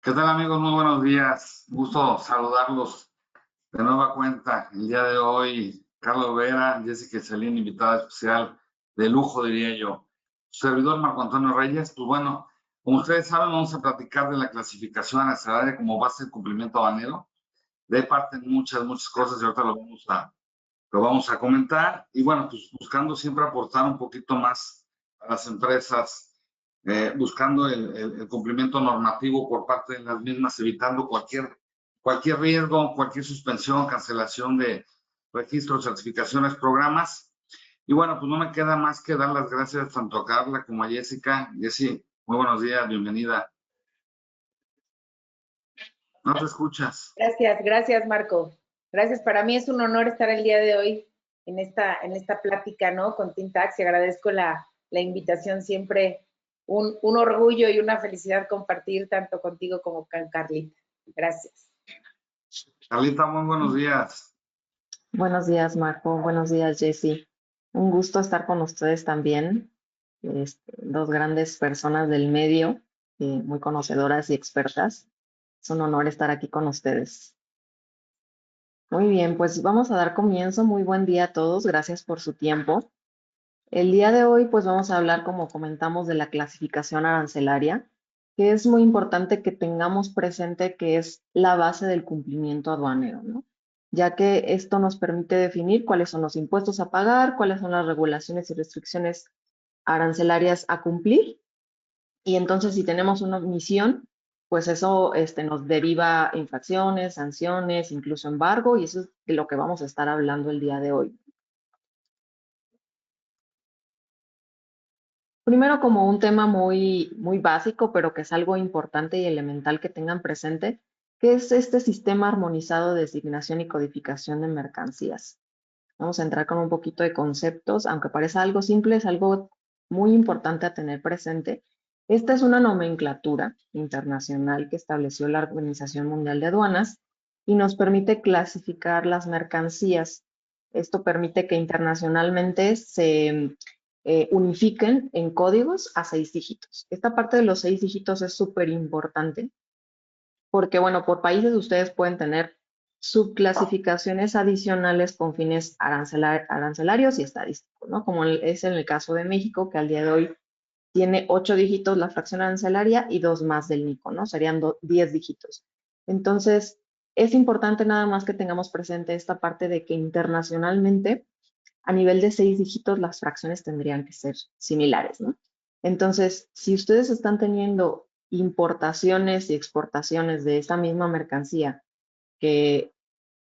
¿Qué tal, amigos? Muy buenos días. Gusto saludarlos de nueva cuenta. El día de hoy, Carlos Vera, Jessica Celín, invitada especial de lujo, diría yo. Su servidor Marco Antonio Reyes. Pues bueno, como ustedes saben, vamos a platicar de la clasificación arancelaria como base de cumplimiento aduanero. De ahí parten muchas cosas y ahorita lo vamos a comentar. Y bueno, pues buscando siempre aportar un poquito más a las empresas, buscando el cumplimiento normativo por parte de las mismas, evitando cualquier riesgo, cualquier suspensión, cancelación de registros, certificaciones, programas. Y bueno, pues no me queda más que dar las gracias tanto a Carla como a Jessica. Jessy, muy buenos días, bienvenida. ¿No te escuchas? Gracias, Marco. Gracias, para mí es un honor estar el día de hoy en esta plática, ¿no? Con Tintax, y agradezco la invitación, siempre un orgullo y una felicidad compartir tanto contigo como con Carlita. Gracias. Carlita, muy buenos días. Buenos días, Marco. Buenos días, Jessy. Un gusto estar con ustedes también. Dos grandes personas del medio, muy conocedoras y expertas. Es un honor estar aquí con ustedes. Muy bien, pues vamos a dar comienzo. Muy buen día a todos. Gracias por su tiempo. El día de hoy, pues vamos a hablar, como comentamos, de la clasificación arancelaria, que es muy importante que tengamos presente que es la base del cumplimiento aduanero, ¿no? Ya que esto nos permite definir cuáles son los impuestos a pagar, cuáles son las regulaciones y restricciones arancelarias a cumplir. Y entonces, si tenemos una omisión, pues eso nos deriva infracciones, sanciones, incluso embargo, y eso es de lo que vamos a estar hablando el día de hoy. Primero, como un tema muy básico, pero que es algo importante y elemental que tengan presente, que es este sistema armonizado de designación y codificación de mercancías. Vamos a entrar con un poquito de conceptos, aunque parezca algo simple, es algo muy importante a tener presente. Esta es una nomenclatura internacional que estableció la Organización Mundial de Aduanas y nos permite clasificar las mercancías. Esto permite que internacionalmente se unifiquen en códigos a 6 dígitos. Esta parte de los 6 dígitos es súper importante porque, bueno, por países ustedes pueden tener subclasificaciones adicionales con fines arancelarios y estadísticos, ¿no? Como es en el caso de México, que al día de hoy tiene 8 dígitos la fracción arancelaria y 2 más del NICO, ¿no? Serían 10 dígitos. Entonces, es importante nada más que tengamos presente esta parte de que internacionalmente, a nivel de 6 dígitos, las fracciones tendrían que ser similares, ¿no? Entonces, si ustedes están teniendo importaciones y exportaciones de esta misma mercancía que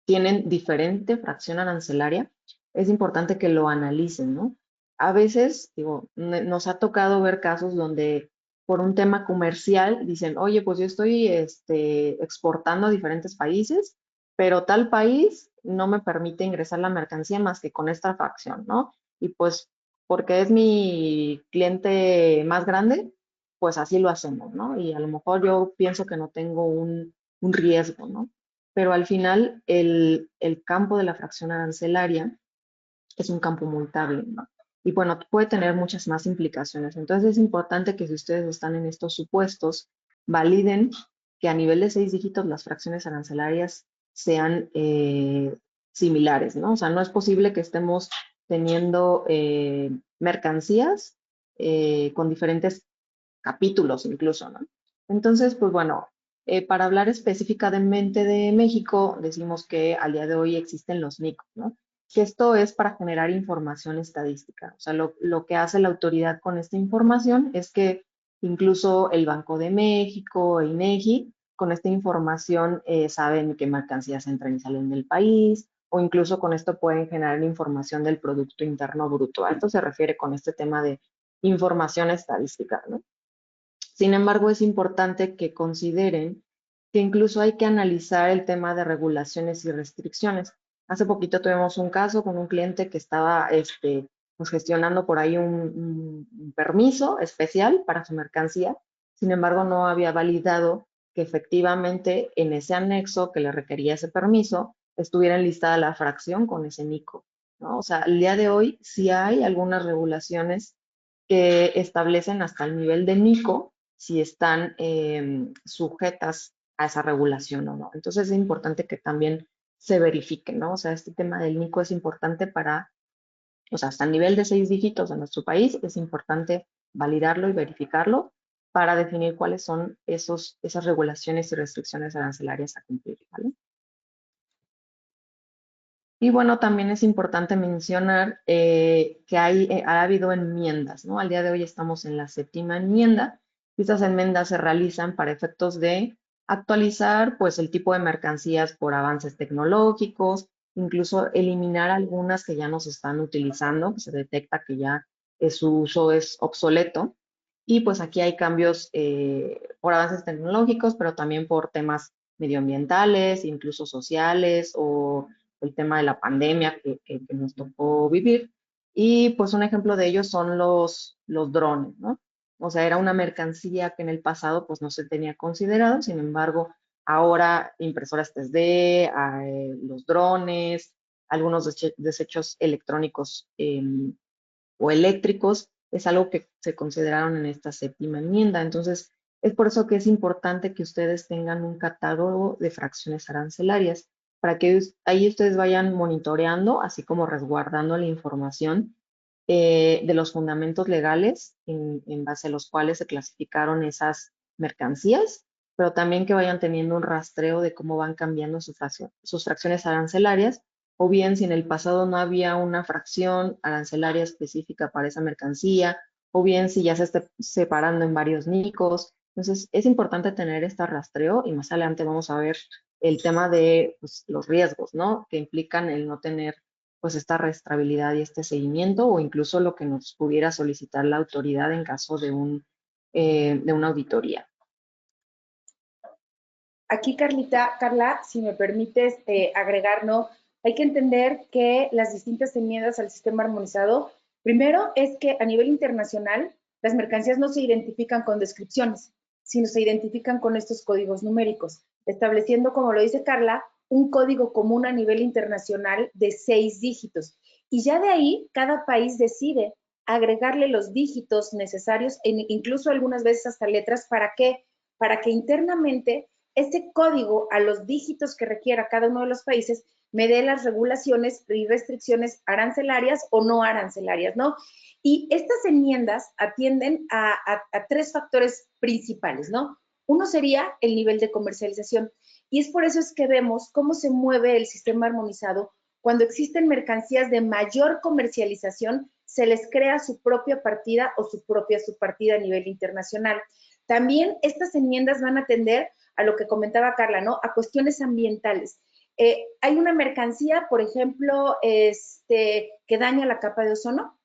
tienen diferente fracción arancelaria, es importante que lo analicen, ¿no? A veces, digo, nos ha tocado ver casos donde por un tema comercial dicen, oye, pues yo estoy exportando a diferentes países, pero tal país no me permite ingresar la mercancía más que con esta fracción, ¿no? Y pues, porque es mi cliente más grande, pues así lo hacemos, ¿no? Y a lo mejor yo pienso que no tengo un riesgo, ¿no? Pero al final el campo de la fracción arancelaria es un campo multable, ¿no? Y bueno, puede tener muchas más implicaciones. Entonces es importante que si ustedes están en estos supuestos, validen que a nivel de 6 dígitos las fracciones arancelarias sean similares, ¿no? O sea, no es posible que estemos teniendo mercancías con diferentes capítulos incluso, ¿no? Entonces, pues bueno, para hablar específicamente de México, decimos que al día de hoy existen los NICO, ¿no? Que esto es para generar información estadística. O sea, lo que hace la autoridad con esta información es que incluso el Banco de México, el INEGI, con esta información saben qué mercancías entran y salen del país, o incluso con esto pueden generar información del Producto Interno Bruto. A esto se refiere con este tema de información estadística, ¿no? Sin embargo, es importante que consideren que incluso hay que analizar el tema de regulaciones y restricciones. Hace poquito tuvimos un caso con un cliente que estaba pues gestionando por ahí un permiso especial para su mercancía. Sin embargo, no había validado que efectivamente en ese anexo que le requería ese permiso estuviera enlistada la fracción con ese NICO, ¿no? O sea, al día de hoy sí hay algunas regulaciones que establecen hasta el nivel de NICO. si están sujetas a esa regulación o no. Entonces es importante que también se verifique, ¿no? O sea, este tema del NICO es importante para, o sea, hasta el nivel de 6 dígitos en nuestro país es importante validarlo y verificarlo para definir cuáles son esas regulaciones y restricciones arancelarias a cumplir, ¿vale? Y bueno, también es importante mencionar que ha habido enmiendas, ¿no? Al día de hoy estamos en la 7ª enmienda. Estas enmiendas se realizan para efectos de actualizar, pues, el tipo de mercancías por avances tecnológicos, incluso eliminar algunas que ya no se están utilizando, que se detecta que ya su uso es obsoleto. Y pues aquí hay cambios por avances tecnológicos, pero también por temas medioambientales, incluso sociales o el tema de la pandemia que nos tocó vivir. Y pues un ejemplo de ellos son los drones, ¿no? O sea, era una mercancía que en el pasado pues no se tenía considerado, sin embargo, ahora impresoras 3D, los drones, algunos desechos electrónicos o eléctricos, es algo que se consideraron en esta 7ª enmienda. Entonces, es por eso que es importante que ustedes tengan un catálogo de fracciones arancelarias, para que ahí ustedes vayan monitoreando, así como resguardando la información de los fundamentos legales en base a los cuales se clasificaron esas mercancías, pero también que vayan teniendo un rastreo de cómo van cambiando sus fracciones arancelarias, o bien si en el pasado no había una fracción arancelaria específica para esa mercancía, o bien si ya se está separando en varios NICOs. Entonces, es importante tener este rastreo y más adelante vamos a ver el tema de pues, los riesgos, ¿no? Que implican el no tener pues esta rastreabilidad y este seguimiento, o incluso lo que nos pudiera solicitar la autoridad en caso de una auditoría. Aquí, Carla, si me permites agregar, ¿no? Hay que entender que las distintas enmiendas al sistema armonizado, primero es que a nivel internacional las mercancías no se identifican con descripciones, sino se identifican con estos códigos numéricos, estableciendo, como lo dice Carla, un código común a nivel internacional de 6 dígitos. Y ya de ahí, cada país decide agregarle los dígitos necesarios, incluso algunas veces hasta letras, ¿para qué? Para que internamente ese código a los dígitos que requiera cada uno de los países me dé las regulaciones y restricciones arancelarias o no arancelarias, ¿no? Y estas enmiendas atienden a 3 factores principales, ¿no? Uno sería el nivel de comercialización. Y es por eso es que vemos cómo se mueve el sistema armonizado. Cuando existen mercancías de mayor comercialización, se les crea su propia partida o su propia subpartida a nivel internacional. También estas enmiendas van a atender a lo que comentaba Carla, ¿no? A cuestiones ambientales. Hay una mercancía, por ejemplo, que daña la capa de ozono.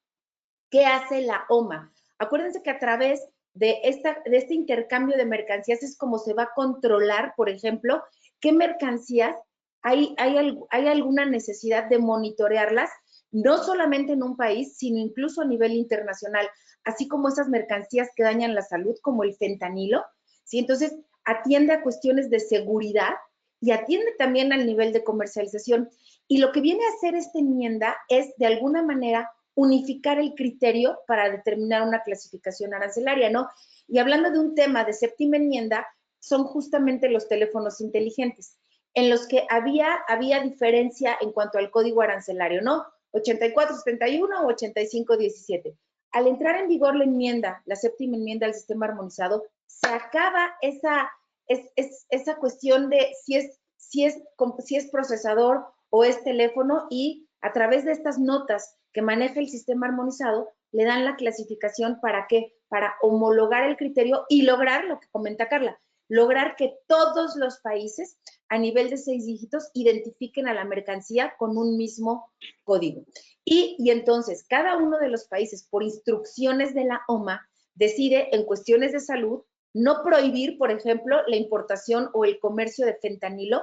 ¿Qué hace la OMA? Acuérdense que a través de este intercambio de mercancías es como se va a controlar, por ejemplo, qué mercancías hay alguna necesidad de monitorearlas, no solamente en un país, sino incluso a nivel internacional, así como esas mercancías que dañan la salud, como el fentanilo, ¿sí? Entonces, atiende a cuestiones de seguridad y atiende también al nivel de comercialización. Y lo que viene a hacer esta enmienda es, de alguna manera, unificar el criterio para determinar una clasificación arancelaria, ¿no? Y hablando de un tema de 7ª enmienda, son justamente los teléfonos inteligentes, en los que había diferencia en cuanto al código arancelario, ¿no? 8471 o 8517. Al entrar en vigor la enmienda, la 7ª enmienda al sistema armonizado, se acaba esa cuestión de si es procesador o es teléfono, y a través de estas notas que maneja el sistema armonizado, le dan la clasificación. ¿Para qué? Para homologar el criterio y lograr lo que comenta Carla, lograr que todos los países a nivel de 6 dígitos identifiquen a la mercancía con un mismo código. Y entonces cada uno de los países, por instrucciones de la OMA, decide en cuestiones de salud no prohibir, por ejemplo, la importación o el comercio de fentanilo,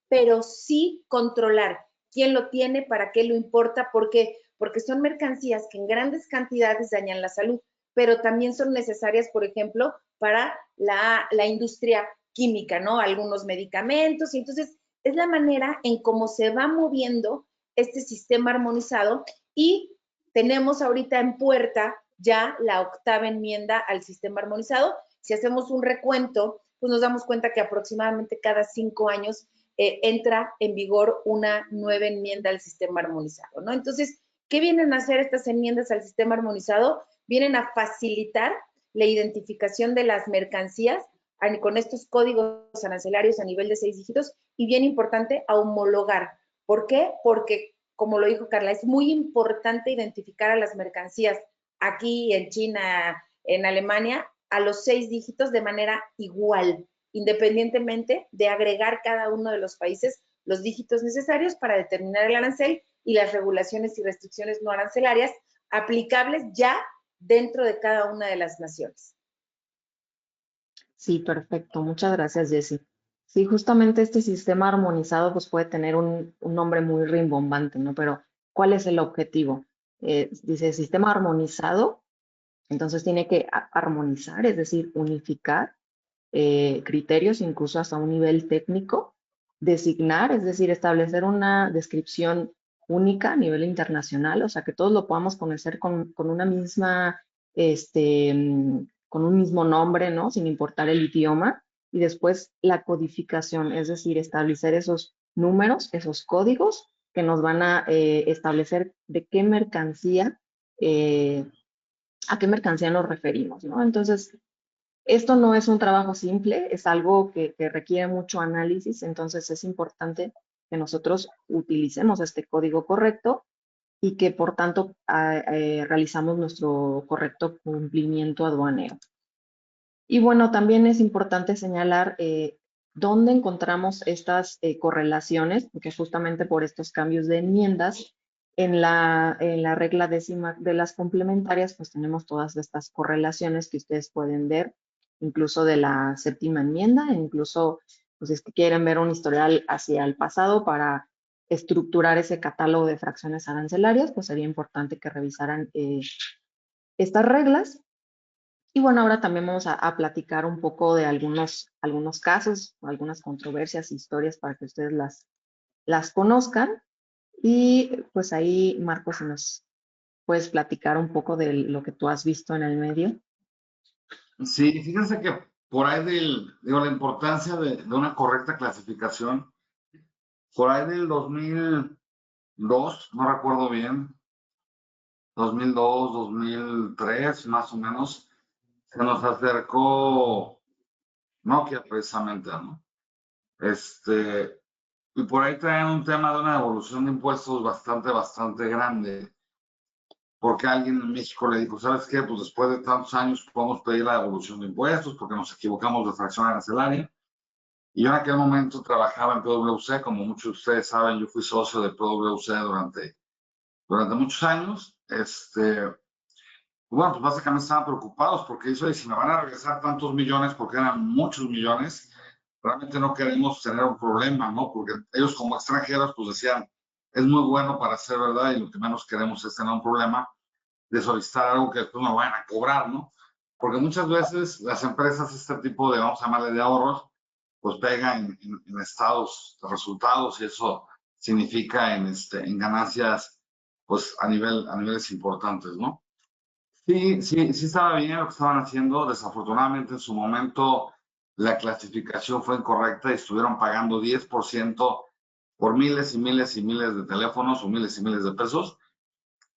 pero sí controlar quién lo tiene, para qué lo importa, porque son mercancías que en grandes cantidades dañan la salud, pero también son necesarias, por ejemplo, para la industria química, ¿no? Algunos medicamentos. Y entonces es la manera en cómo se va moviendo este sistema armonizado, y tenemos ahorita en puerta ya la 8ª enmienda al sistema armonizado, Si hacemos un recuento, pues nos damos cuenta que aproximadamente cada 5 años entra en vigor una nueva enmienda al sistema armonizado, ¿no? Entonces, ¿qué vienen a hacer estas enmiendas al sistema armonizado? Vienen a facilitar la identificación de las mercancías con estos códigos arancelarios a nivel de 6 dígitos y bien importante, a homologar. ¿Por qué? Porque, como lo dijo Carla, es muy importante identificar a las mercancías aquí en China, en Alemania, a los 6 dígitos de manera igual, independientemente de agregar cada uno de los países los dígitos necesarios para determinar el arancel y las regulaciones y restricciones no arancelarias aplicables ya dentro de cada una de las naciones. Sí, perfecto. Muchas gracias, Jessy. Sí, justamente este sistema armonizado pues puede tener un nombre muy rimbombante, ¿no? Pero, ¿cuál es el objetivo? Dice sistema armonizado, entonces tiene que armonizar, es decir, unificar criterios, incluso hasta un nivel técnico, designar, es decir, establecer una descripción única a nivel internacional, o sea, que todos lo podamos conocer con una misma, con un mismo nombre, ¿no? Sin importar el idioma. Y después la codificación, es decir, establecer esos números, esos códigos que nos van a establecer de qué mercancía, a qué mercancía nos referimos, ¿no? Entonces, esto no es un trabajo simple, es algo que requiere mucho análisis, entonces es importante que nosotros utilicemos este código correcto y que por tanto realizamos nuestro correcto cumplimiento aduanero. Y bueno, también es importante señalar dónde encontramos estas correlaciones, porque justamente por estos cambios de enmiendas, en la regla décima de las complementarias, pues tenemos todas estas correlaciones que ustedes pueden ver, incluso de la séptima enmienda, e incluso, pues es que quieren ver un historial hacia el pasado para estructurar ese catálogo de fracciones arancelarias, pues sería importante que revisaran estas reglas. Y bueno, ahora también vamos a platicar un poco de algunos casos, algunas controversias, historias para que ustedes las conozcan. Y pues ahí, Marcos, si nos puedes platicar un poco de lo que tú has visto en el medio. Sí, fíjense que por ahí digo, la importancia de una correcta clasificación, por ahí del 2002, no recuerdo bien, 2002, 2003, más o menos, se nos acercó Nokia precisamente, ¿no? Y por ahí traen un tema de una devolución de impuestos bastante grande, porque alguien en México le dijo, ¿sabes qué? Pues después de tantos años podemos pedir la devolución de impuestos porque nos equivocamos de fracción arancelaria. Y yo en aquel momento trabajaba en PwC, como muchos de ustedes saben, yo fui socio de PwC durante muchos años. Bueno, pues básicamente estaban preocupados porque eso de si me van a regresar tantos millones, porque eran muchos millones, realmente no queremos tener un problema, ¿no? Porque ellos como extranjeros, pues decían, es muy bueno para ser verdad y lo que menos queremos es tener un problema de solicitar algo que después me vayan a cobrar, ¿no? Porque muchas veces las empresas, este tipo de, vamos a llamarle de ahorros, pues pegan en estados de resultados y eso significa en ganancias, pues a niveles importantes, ¿no? Sí estaba bien lo que estaban haciendo. Desafortunadamente en su momento la clasificación fue incorrecta y estuvieron pagando 10% por miles y miles y miles de teléfonos o miles y miles de pesos.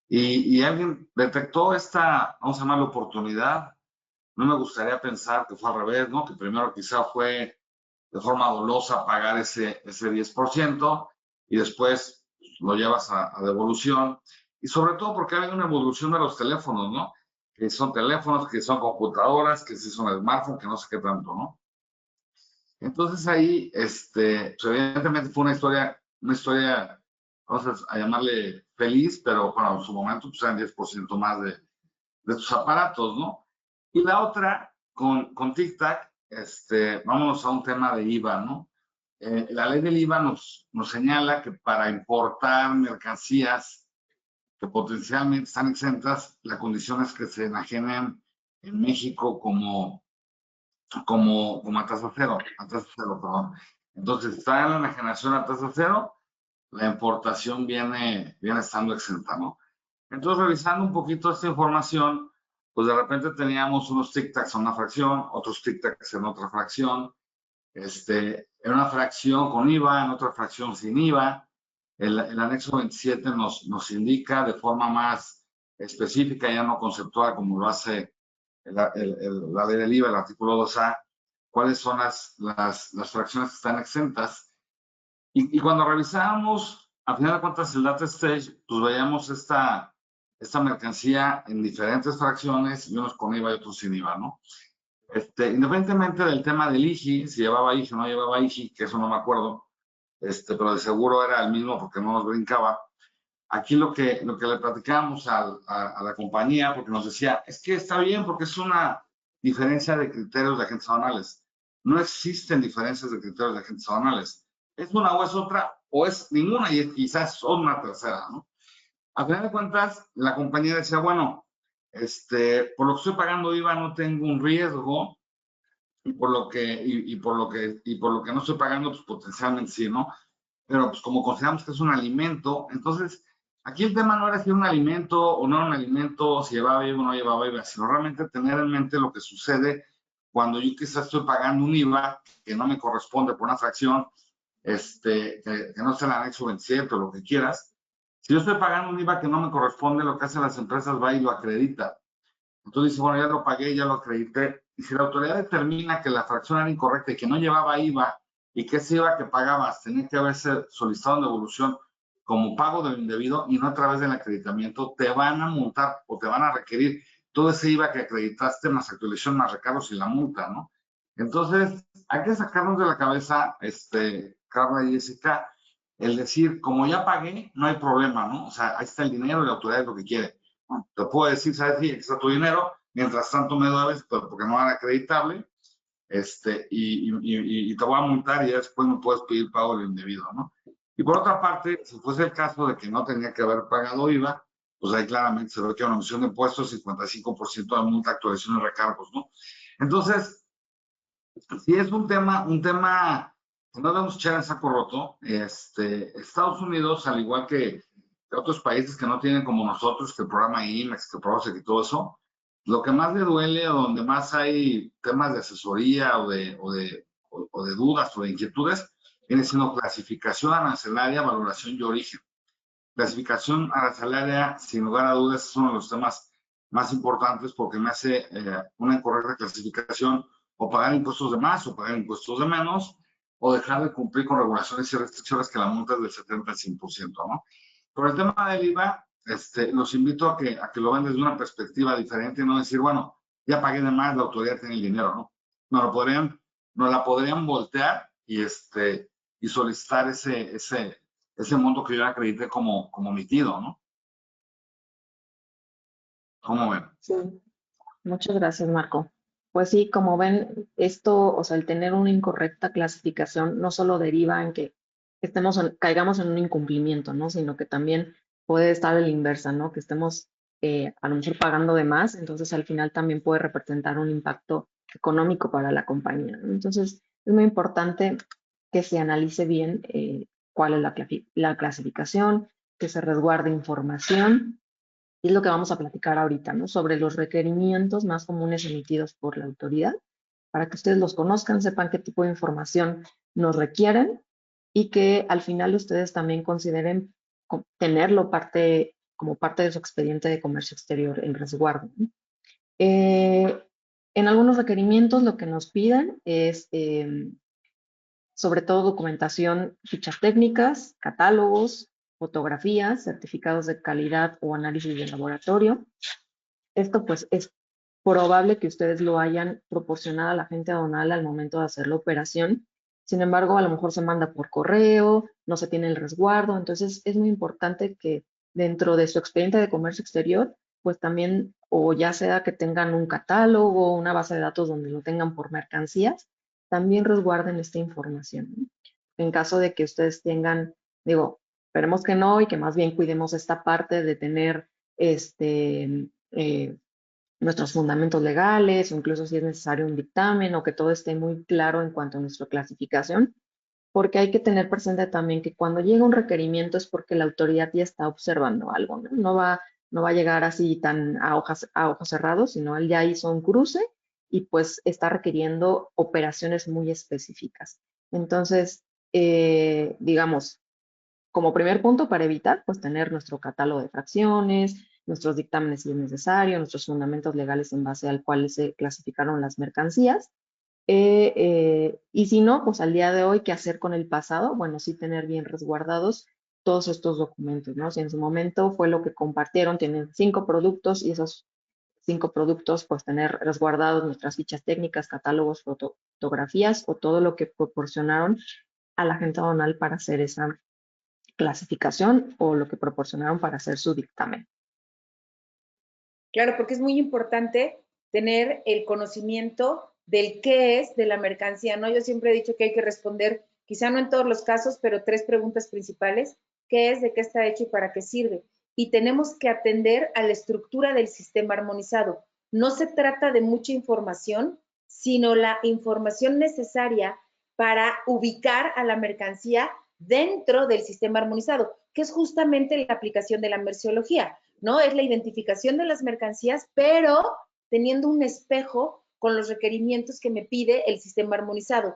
Y alguien detectó esta, vamos a llamarlo oportunidad. No me gustaría pensar que fue al revés, ¿no? Que primero quizá fue de forma dolosa pagar ese 10% y después lo llevas a devolución. Y sobre todo porque ha habido una evolución de los teléfonos, ¿no? Que son teléfonos, que son computadoras, que sí son smartphones, que no sé qué tanto, ¿no? Entonces ahí, pues evidentemente fue una historia, vamos a llamarle feliz, pero bueno, en su momento pues eran 10% más de tus aparatos, ¿no? Y la otra, con TICTAC, vámonos a un tema de IVA, ¿no? La ley del IVA nos señala que para importar mercancías que potencialmente están exentas, la condición es que se enajenen en México como a tasa cero, perdón. Entonces, está en la enajenación a tasa cero, la importación viene estando exenta, ¿no? Entonces, revisando un poquito esta información, pues de repente teníamos unos tic-tacs en una fracción, otros tic-tacs en otra fracción, en una fracción con IVA, en otra fracción sin IVA. El anexo 27 nos indica de forma más específica, ya no conceptual, como lo hace la ley del IVA, el artículo 2A, cuáles son las fracciones que están exentas. Y cuando revisábamos, a final de cuentas, el data stage, pues veíamos esta mercancía en diferentes fracciones, y unos con IVA y otros sin IVA, ¿no? Independientemente del tema del IGI, si llevaba IGI o no llevaba IGI, que eso no me acuerdo, pero de seguro era el mismo porque no nos brincaba. Aquí lo que le platicábamos a la compañía, porque nos decía, es que está bien porque es una diferencia de criterios de agentes aduanales. No existen diferencias de criterios de agentes aduanales. Es una o es otra, o es ninguna y quizás son una tercera, ¿no? A final de cuentas, la compañía decía, bueno, por lo que estoy pagando IVA no tengo un riesgo, y por lo que no estoy pagando, pues potencialmente sí, ¿no? Pero pues como consideramos que es un alimento, entonces aquí el tema no era si era un alimento o no era un alimento, si llevaba IVA o no llevaba IVA, sino realmente tener en mente lo que sucede cuando yo quizás estoy pagando un IVA que no me corresponde por una fracción, que no está en el anexo 27 o lo que quieras. Si yo estoy pagando un IVA que no me corresponde, lo que hacen las empresas va y lo acredita. Entonces dice, bueno, ya lo pagué, ya lo acredité. Y si la autoridad determina que la fracción era incorrecta y que no llevaba IVA y que ese IVA que pagabas tenía que haberse solicitado en devolución como pago de lo indebido y no a través del acreditamiento, te van a multar o te van a requerir todo ese IVA que acreditaste más actualización, más recargos y la multa, ¿no? Entonces, hay que sacarnos de la cabeza, Carla y Jessica, el decir, como ya pagué, no hay problema, ¿no? O sea, ahí está el dinero y la autoridad es lo que quiere. Te puedo decir, ¿sabes? Sí, aquí está tu dinero, mientras tanto me debes, pero porque no era acreditable, y te voy a multar y ya después me puedes pedir pago de lo indebido, ¿no? Y por otra parte, si fuese el caso de que no tenía que haber pagado IVA, pues ahí claramente se ve que una omisión de impuestos, 55% de multa, actualización y recargos, ¿no? Entonces, si es un tema que no debemos echar en saco roto. Estados Unidos, al igual que otros países que no tienen como nosotros, que el programa IMEX, que el programa y todo eso, lo que más le duele o donde más hay temas de asesoría o de dudas o de inquietudes, viene siendo clasificación arancelaria, valoración y origen. Clasificación arancelaria, sin lugar a dudas, es uno de los temas más importantes porque me hace una incorrecta clasificación o pagar impuestos de más o pagar impuestos de menos o dejar de cumplir con regulaciones y restricciones que la multa es del 70 al 100%, ¿no? Por el tema del IVA, los invito a que lo vean desde una perspectiva diferente y no decir, bueno, ya pagué de más, la autoridad tiene el dinero, ¿no? Nos la podrían voltear y solicitar ese monto que yo acredité como omitido, ¿no? ¿Cómo ven? Sí, muchas gracias, Marco. Pues sí, como ven, esto, o sea, el tener una incorrecta clasificación no solo deriva en que caigamos en un incumplimiento, ¿no? Sino que también puede estar a la inversa, ¿no? Que estemos a lo mejor pagando de más, entonces al final también puede representar un impacto económico para la compañía, ¿no? Entonces, es muy importante que se analice bien cuál es la clasificación, que se resguarde información. Y es lo que vamos a platicar ahorita, ¿no? Sobre los requerimientos más comunes emitidos por la autoridad, para que ustedes los conozcan, sepan qué tipo de información nos requieren y que al final ustedes también consideren tenerlo como parte de su expediente de comercio exterior en resguardo, ¿no? En algunos requerimientos lo que nos piden es sobre todo documentación, fichas técnicas, catálogos, fotografías, certificados de calidad o análisis de laboratorio. Esto pues es probable que ustedes lo hayan proporcionado a la agente aduanal al momento de hacer la operación. Sin embargo, a lo mejor se manda por correo, no se tiene el resguardo. Entonces es muy importante que dentro de su expediente de comercio exterior, pues también, o ya sea que tengan un catálogo, una base de datos donde lo tengan por mercancías, también resguarden esta información, ¿no? En caso de que ustedes tengan, digo, esperemos que no y que más bien cuidemos esta parte de tener nuestros fundamentos legales, o incluso si es necesario un dictamen o que todo esté muy claro en cuanto a nuestra clasificación, porque hay que tener presente también que cuando llega un requerimiento es porque la autoridad ya está observando algo, ¿no? No va no va a llegar así tan a ojos cerrados, sino él ya hizo un cruce y pues está requiriendo operaciones muy específicas. Entonces, digamos, como primer punto para evitar, pues tener nuestro catálogo de fracciones, nuestros dictámenes si es necesario, nuestros fundamentos legales en base al cual se clasificaron las mercancías. Y si no, pues al día de hoy, ¿qué hacer con el pasado? Bueno, sí tener bien resguardados todos estos documentos, ¿no? Si en su momento fue lo que compartieron, tienen 5 productos y esos 5 productos, pues tener resguardados nuestras fichas técnicas, catálogos, fotografías o todo lo que proporcionaron a la gente aduanal para hacer esa clasificación o lo que proporcionaron para hacer su dictamen. Claro, porque es muy importante tener el conocimiento del qué es de la mercancía, ¿no? Yo siempre he dicho que hay que responder, quizá no en todos los casos, pero 3 preguntas principales: ¿qué es, de qué está hecho y para qué sirve? Y tenemos que atender a la estructura del sistema armonizado. No se trata de mucha información, sino la información necesaria para ubicar a la mercancía dentro del sistema armonizado, que es justamente la aplicación de la merciología, ¿no? Es la identificación de las mercancías, pero teniendo un espejo con los requerimientos que me pide el sistema armonizado.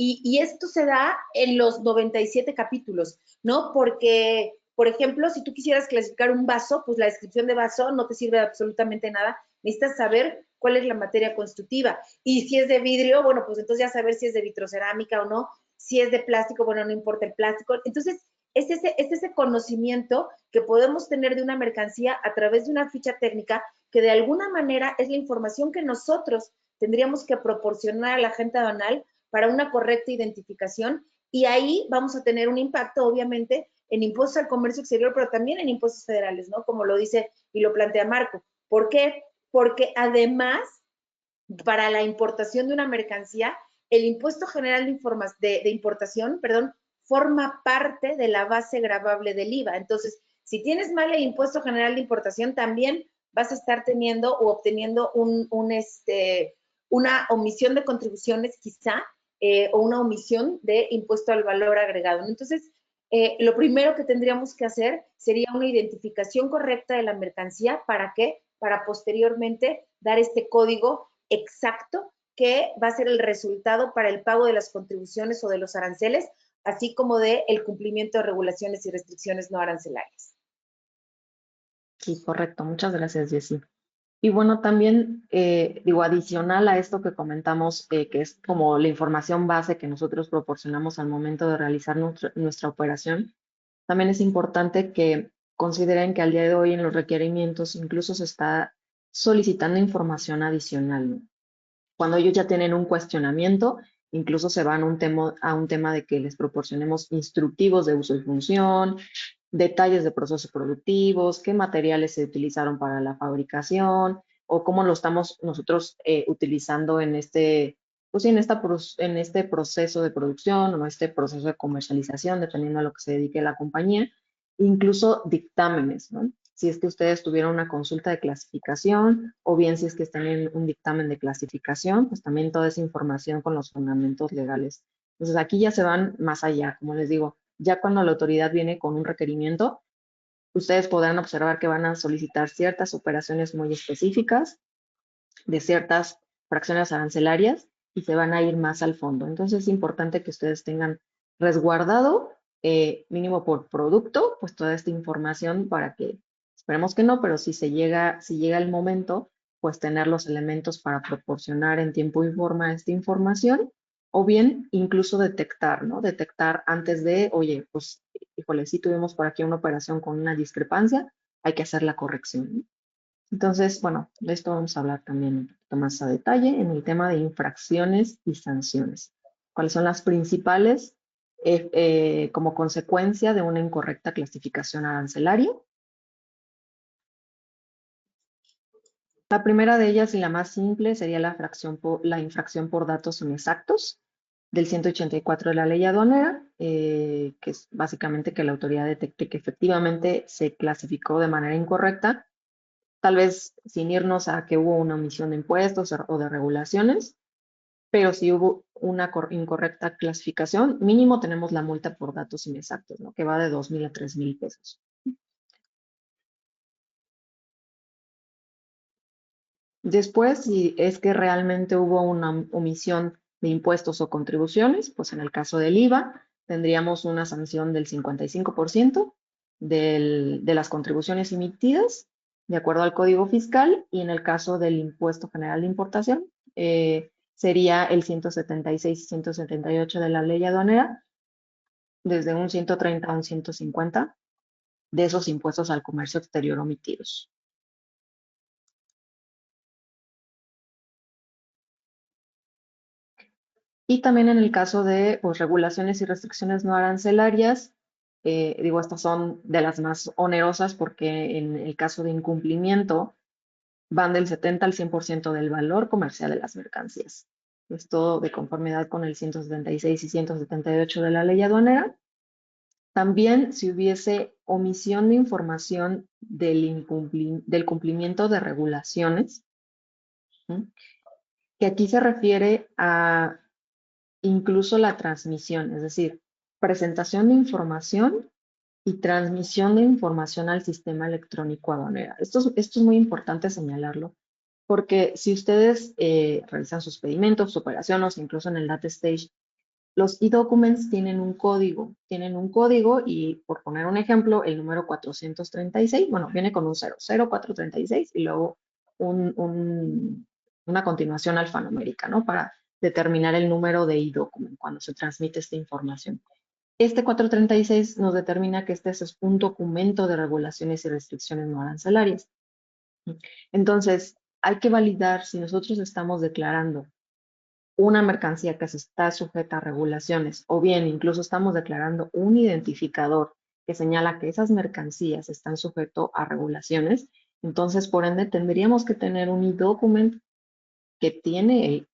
Y esto se da en los 97 capítulos, ¿no? Porque, por ejemplo, si tú quisieras clasificar un vaso, pues la descripción de vaso no te sirve de absolutamente nada. Necesitas saber cuál es la materia constitutiva. Y si es de vidrio, bueno, pues entonces ya saber si es de vitrocerámica o no. Si es de plástico, bueno, no importa el plástico. Entonces, es ese conocimiento que podemos tener de una mercancía a través de una ficha técnica que de alguna manera es la información que nosotros tendríamos que proporcionar a la gente aduanal para una correcta identificación, y ahí vamos a tener un impacto, obviamente, en impuestos al comercio exterior, pero también en impuestos federales, ¿no? Como lo dice y lo plantea Marco. ¿Por qué? Porque además, para la importación de una mercancía, el impuesto general de importación, perdón, forma parte de la base gravable del IVA. Entonces, si tienes mal el impuesto general de importación, también vas a estar teniendo o obteniendo una omisión de contribuciones quizá, o una omisión de impuesto al valor agregado. Entonces, lo primero que tendríamos que hacer sería una identificación correcta de la mercancía. ¿Para qué? Para posteriormente dar este código exacto que va a ser el resultado para el pago de las contribuciones o de los aranceles, así como de el cumplimiento de regulaciones y restricciones no arancelarias. Sí, correcto. Muchas gracias, Jessy. Y bueno, también digo, adicional a esto que comentamos, que es como la información base que nosotros proporcionamos al momento de realizar nuestra operación, también es importante que consideren que al día de hoy en los requerimientos incluso se está solicitando información adicional, ¿no? Cuando ellos ya tienen un cuestionamiento, incluso se van a un tema de que les proporcionemos instructivos de uso y función, detalles de procesos productivos, qué materiales se utilizaron para la fabricación o cómo lo estamos nosotros utilizando en pues en este proceso de producción o este proceso de comercialización, dependiendo a lo que se dedique la compañía, incluso dictámenes, ¿no? Si es que ustedes tuvieron una consulta de clasificación o bien si es que están en un dictamen de clasificación, pues también toda esa información con los fundamentos legales. Entonces aquí ya se van más allá, como les digo, ya cuando la autoridad viene con un requerimiento, ustedes podrán observar que van a solicitar ciertas operaciones muy específicas de ciertas fracciones arancelarias y se van a ir más al fondo. Entonces es importante que ustedes tengan resguardado, mínimo por producto, pues toda esta información para que, esperemos que no, pero si llega el momento, pues tener los elementos para proporcionar en tiempo y forma esta información, o bien incluso detectar, ¿no? Detectar antes de, oye, pues, híjole, sí tuvimos por aquí una operación con una discrepancia, hay que hacer la corrección, ¿no? Entonces, bueno, de esto vamos a hablar también un poquito más a detalle en el tema de infracciones y sanciones. ¿Cuáles son las principales como consecuencia de una incorrecta clasificación arancelaria? La primera de ellas y la más simple sería la infracción por datos inexactos del 184 de la ley aduanera, que es básicamente que la autoridad detecte que efectivamente se clasificó de manera incorrecta, tal vez sin irnos a que hubo una omisión de impuestos o de regulaciones, pero si hubo una incorrecta clasificación, mínimo tenemos la multa por datos inexactos, ¿no? Que va de 2,000 a 3,000 pesos. Después, si es que realmente hubo una omisión de impuestos o contribuciones, pues en el caso del IVA tendríamos una sanción del 55% de las contribuciones emitidas de acuerdo al Código Fiscal, y en el caso del Impuesto General de Importación sería el 176 y 178 de la Ley Aduanera, desde un 130 a un 150 de esos impuestos al comercio exterior omitidos. Y también en el caso de pues, regulaciones y restricciones no arancelarias, digo, estas son de las más onerosas porque en el caso de incumplimiento van del 70 al 100% del valor comercial de las mercancías. Esto de conformidad con el 176 y 178 de la ley aduanera. También si hubiese omisión de información del cumplimiento de regulaciones, ¿sí? Que aquí se refiere a incluso la transmisión, es decir, presentación de información y transmisión de información al sistema electrónico aduanera. Esto es muy importante señalarlo, porque si ustedes realizan sus pedimentos, operaciones, incluso en el data stage, los e-documents tienen un código y, por poner un ejemplo, el número 436, bueno, viene con un 00436 y luego una continuación alfanumérica, ¿no? Para determinar el número de e-document cuando se transmite esta información. Este 436 nos determina que este es un documento de regulaciones y restricciones no arancelarias. Entonces, hay que validar si nosotros estamos declarando una mercancía que se está sujeta a regulaciones, o bien incluso estamos declarando un identificador que señala que esas mercancías están sujetas a regulaciones. Entonces, por ende, tendríamos que tener un e-document que tiene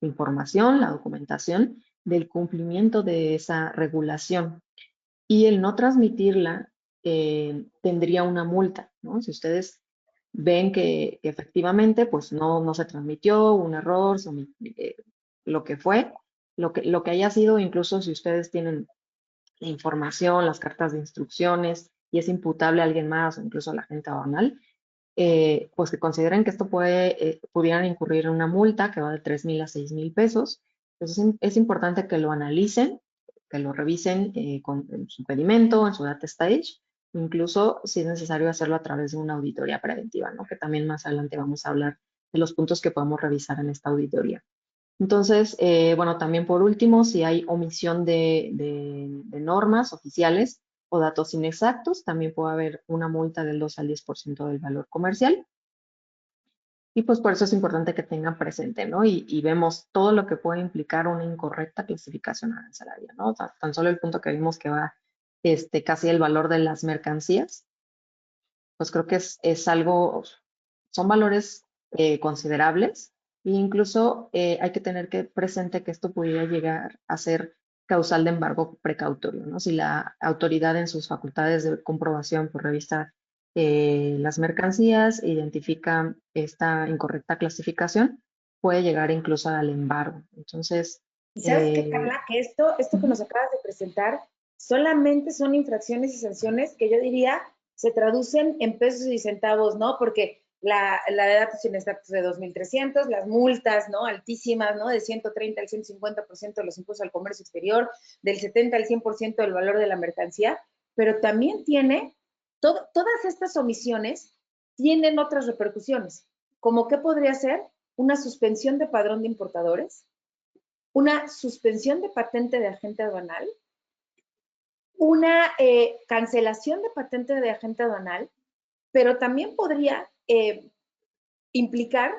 información, la documentación del cumplimiento de esa regulación. Y el no transmitirla tendría una multa, ¿no? Si ustedes ven que efectivamente pues no se transmitió, un error, lo que fue, lo que haya sido, incluso si ustedes tienen la información, las cartas de instrucciones y es imputable a alguien más o incluso a la gente aduanal, pues que consideren que esto pudieran incurrir en una multa que va de 3,000 a 6,000 pesos. Entonces es importante que lo analicen, que lo revisen en su pedimento, en su data stage, incluso si es necesario hacerlo a través de una auditoría preventiva, ¿no? Que también más adelante vamos a hablar de los puntos que podemos revisar en esta auditoría. Entonces, bueno, también por último, si hay omisión de normas oficiales o datos inexactos, también puede haber una multa del 2 al 10% del valor comercial. Y pues por eso es importante que tengan presente, ¿no? Y vemos todo lo que puede implicar una incorrecta clasificación arancelaria, ¿no? O sea, tan solo el punto que vimos que va casi el valor de las mercancías, pues creo que es algo, son valores considerables e incluso hay que tener presente que esto pudiera llegar a ser causal de embargo precautorio, ¿no? Si la autoridad en sus facultades de comprobación por revista las mercancías identifica esta incorrecta clasificación, puede llegar incluso al embargo. Entonces, ¿y sabes qué, Carla? Que esto que nos acabas de presentar solamente son infracciones y sanciones que yo diría se traducen en pesos y centavos, ¿no? Porque la de datos inexactos de 2,300, las multas, ¿no? Altísimas, ¿no? De 130 al 150% de los impuestos al comercio exterior, del 70 al 100% del valor de la mercancía, pero también tiene, todas estas omisiones tienen otras repercusiones, como qué podría ser una suspensión de padrón de importadores, una suspensión de patente de agente aduanal, una cancelación de patente de agente aduanal, pero también podría implicar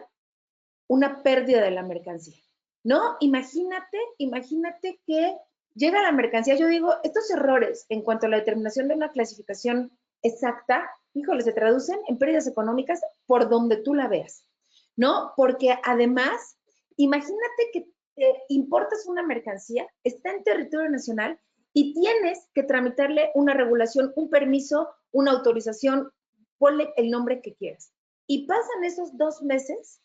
una pérdida de la mercancía, ¿no? Imagínate que llega la mercancía, yo digo, estos errores en cuanto a la determinación de una clasificación exacta, híjole, se traducen en pérdidas económicas por donde tú la veas, ¿no? Porque además, imagínate que importas una mercancía, está en territorio nacional y tienes que tramitarle una regulación, un permiso, una autorización, ponle el nombre que quieras. Y pasan esos 2 meses,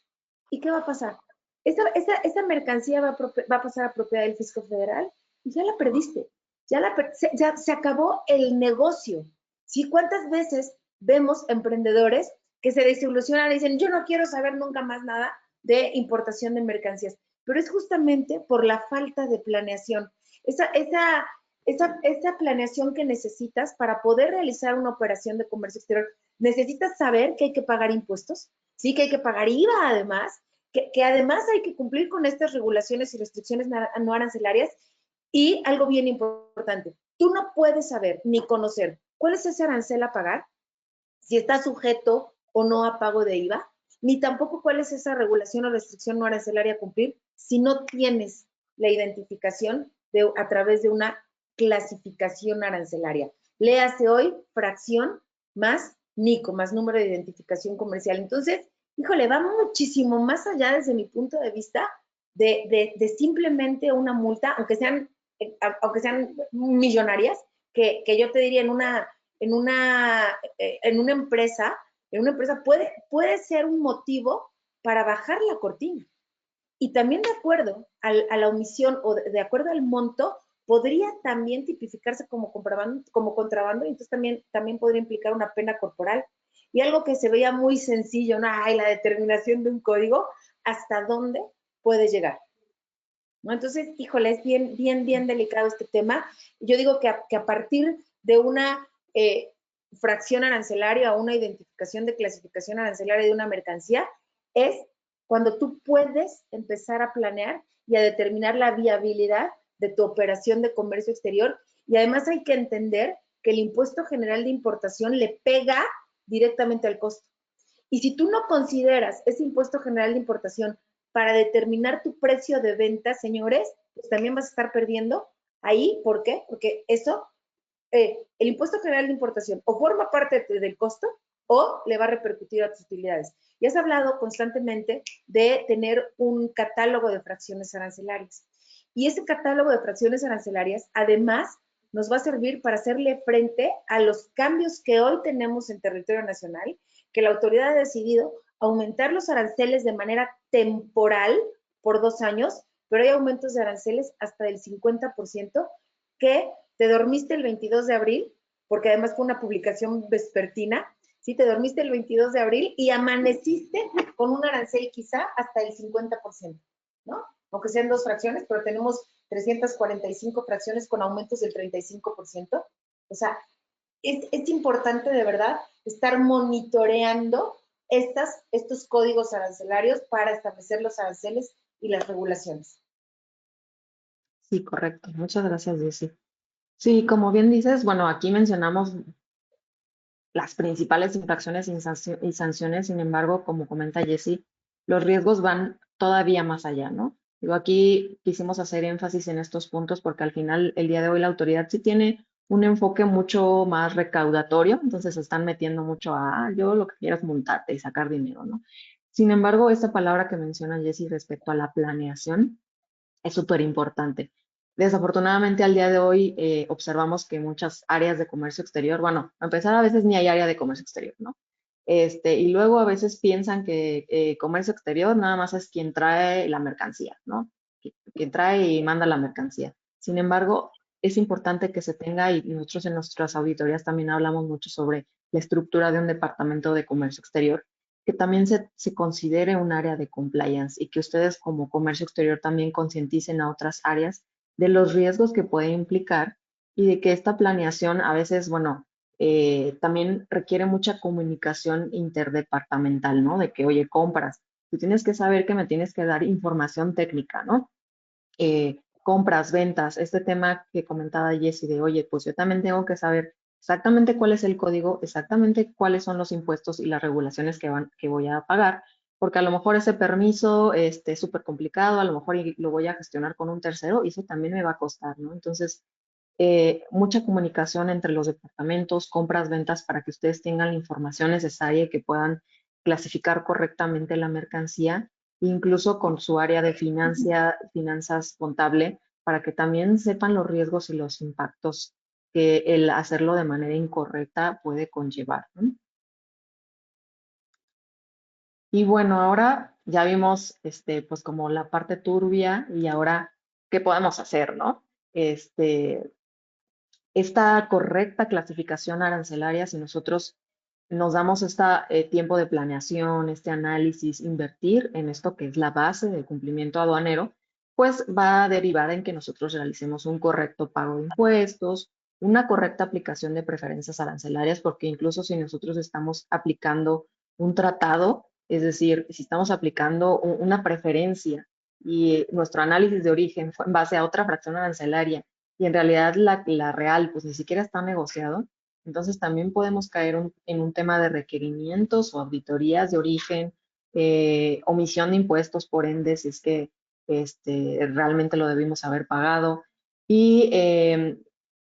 ¿y qué va a pasar? Esa mercancía va a pasar a propiedad del fisco federal y ya la perdiste. Ya se acabó el negocio. ¿Sí? ¿Cuántas veces vemos emprendedores que se desilusionan y dicen, yo no quiero saber nunca más nada de importación de mercancías. Pero es justamente por la falta de planeación. Esa planeación que necesitas para poder realizar una operación de comercio exterior. Necesitas saber que hay que pagar impuestos, sí, que hay que pagar IVA además, que además hay que cumplir con estas regulaciones y restricciones no arancelarias. Y algo bien importante, tú no puedes saber ni conocer cuál es ese arancel a pagar, si está sujeto o no a pago de IVA, ni tampoco cuál es esa regulación o restricción no arancelaria a cumplir si no tienes la identificación a través de una clasificación arancelaria. Léase hoy fracción más NICO, más número de identificación comercial. Entonces, híjole, va muchísimo más allá desde mi punto de vista de simplemente una multa, aunque sean millonarias, que yo te diría en una empresa puede ser un motivo para bajar la cortina. Y también de acuerdo a la omisión o de acuerdo al monto, podría también tipificarse como contrabando, y entonces también podría implicar una pena corporal. Y algo que se veía muy sencillo, ¿no? Ay, la determinación de un código, ¿hasta dónde puede llegar? ¿No? Entonces, híjole, es bien delicado este tema. Yo digo que a partir de una fracción arancelaria o una identificación de clasificación arancelaria de una mercancía, es cuando tú puedes empezar a planear y a determinar la viabilidad de tu operación de comercio exterior. Y además hay que entender que el impuesto general de importación le pega directamente al costo. Y si tú no consideras ese impuesto general de importación para determinar tu precio de venta, señores, pues también vas a estar perdiendo ahí. ¿Por qué? Porque eso, el impuesto general de importación o forma parte del costo o le va a repercutir a tus utilidades. Y has hablado constantemente de tener un catálogo de fracciones arancelarias. Y ese catálogo de fracciones arancelarias, además, nos va a servir para hacerle frente a los cambios que hoy tenemos en territorio nacional, que la autoridad ha decidido aumentar los aranceles de manera temporal por 2 años, pero hay aumentos de aranceles hasta del 50%, que te dormiste el 22 de abril, porque además fue una publicación vespertina, ¿sí? Te dormiste el 22 de abril y amaneciste con un arancel quizá hasta el 50%, ¿no? Aunque sean 2 fracciones, pero tenemos 345 fracciones con aumentos del 35%. O sea, es importante de verdad estar monitoreando estos códigos arancelarios para establecer los aranceles y las regulaciones. Sí, correcto. Muchas gracias, Jessy. Sí, como bien dices, bueno, aquí mencionamos las principales infracciones y sanciones, sin embargo, como comenta Jessy, los riesgos van todavía más allá, ¿no? Digo, aquí quisimos hacer énfasis en estos puntos porque al final, el día de hoy, la autoridad sí tiene un enfoque mucho más recaudatorio, entonces se están metiendo mucho a, yo lo que quiero es multarte y sacar dinero, ¿no? Sin embargo, esta palabra que menciona Jessy respecto a la planeación es súper importante. Desafortunadamente, al día de hoy observamos que muchas áreas de comercio exterior, bueno, a empezar a veces ni hay área de comercio exterior, ¿no? Y luego a veces piensan que comercio exterior nada más es quien trae la mercancía, ¿no? Quien trae y manda la mercancía. Sin embargo, es importante que se tenga, y nosotros en nuestras auditorías también hablamos mucho sobre la estructura de un departamento de comercio exterior, que también se considere un área de compliance y que ustedes como comercio exterior también concienticen a otras áreas de los riesgos que puede implicar y de que esta planeación a veces, bueno, también requiere mucha comunicación interdepartamental, ¿no? De que, oye, compras, tú tienes que saber que me tienes que dar información técnica, ¿no? Compras, ventas, este tema que comentaba Jessy de, oye, pues yo también tengo que saber exactamente cuál es el código, exactamente cuáles son los impuestos y las regulaciones que voy a pagar, porque a lo mejor ese permiso es súper complicado, a lo mejor lo voy a gestionar con un tercero y eso también me va a costar, ¿no? Entonces, mucha comunicación entre los departamentos, compras, ventas, para que ustedes tengan la información necesaria y que puedan clasificar correctamente la mercancía, incluso con su área de finanzas contable, para que también sepan los riesgos y los impactos que el hacerlo de manera incorrecta puede conllevar, ¿no? Y bueno, ahora ya vimos pues como la parte turbia y ahora qué podemos hacer, ¿no? Esta correcta clasificación arancelaria, si nosotros nos damos este tiempo de planeación, este análisis, invertir en esto que es la base del cumplimiento aduanero, pues va a derivar en que nosotros realicemos un correcto pago de impuestos, una correcta aplicación de preferencias arancelarias, porque incluso si nosotros estamos aplicando un tratado, es decir, si estamos aplicando una preferencia y nuestro análisis de origen fue en base a otra fracción arancelaria y en realidad la real pues ni siquiera está negociado, entonces también podemos caer en un tema de requerimientos o auditorías de origen, omisión de impuestos, por ende, si es que realmente lo debimos haber pagado. Y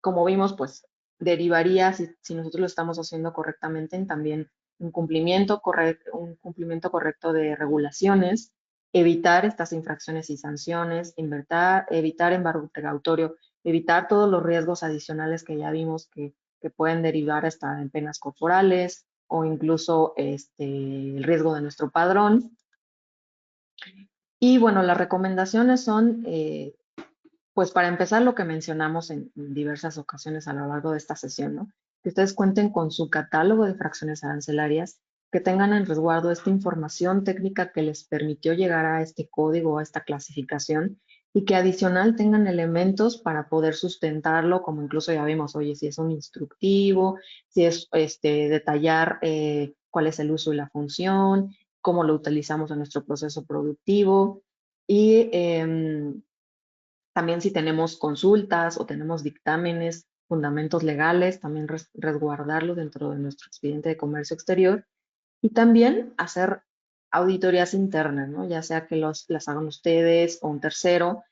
como vimos, pues derivaría, si nosotros lo estamos haciendo correctamente, en también un cumplimiento correcto de regulaciones, evitar estas infracciones y sanciones, evitar embargo precautorio, evitar todos los riesgos adicionales que ya vimos que pueden derivar hasta en penas corporales o incluso el riesgo de nuestro padrón. Y bueno, las recomendaciones son, pues para empezar, lo que mencionamos en diversas ocasiones a lo largo de esta sesión, ¿no? Que ustedes cuenten con su catálogo de fracciones arancelarias, que tengan en resguardo esta información técnica que les permitió llegar a este código, a esta clasificación, y que adicional tengan elementos para poder sustentarlo, como incluso ya vimos, oye, si es un instructivo, si es detallar cuál es el uso y la función, cómo lo utilizamos en nuestro proceso productivo, y también si tenemos consultas o tenemos dictámenes, fundamentos legales, también resguardarlo dentro de nuestro expediente de comercio exterior y también hacer auditorías internas, ¿no? Ya sea que las hagan ustedes o un tercero,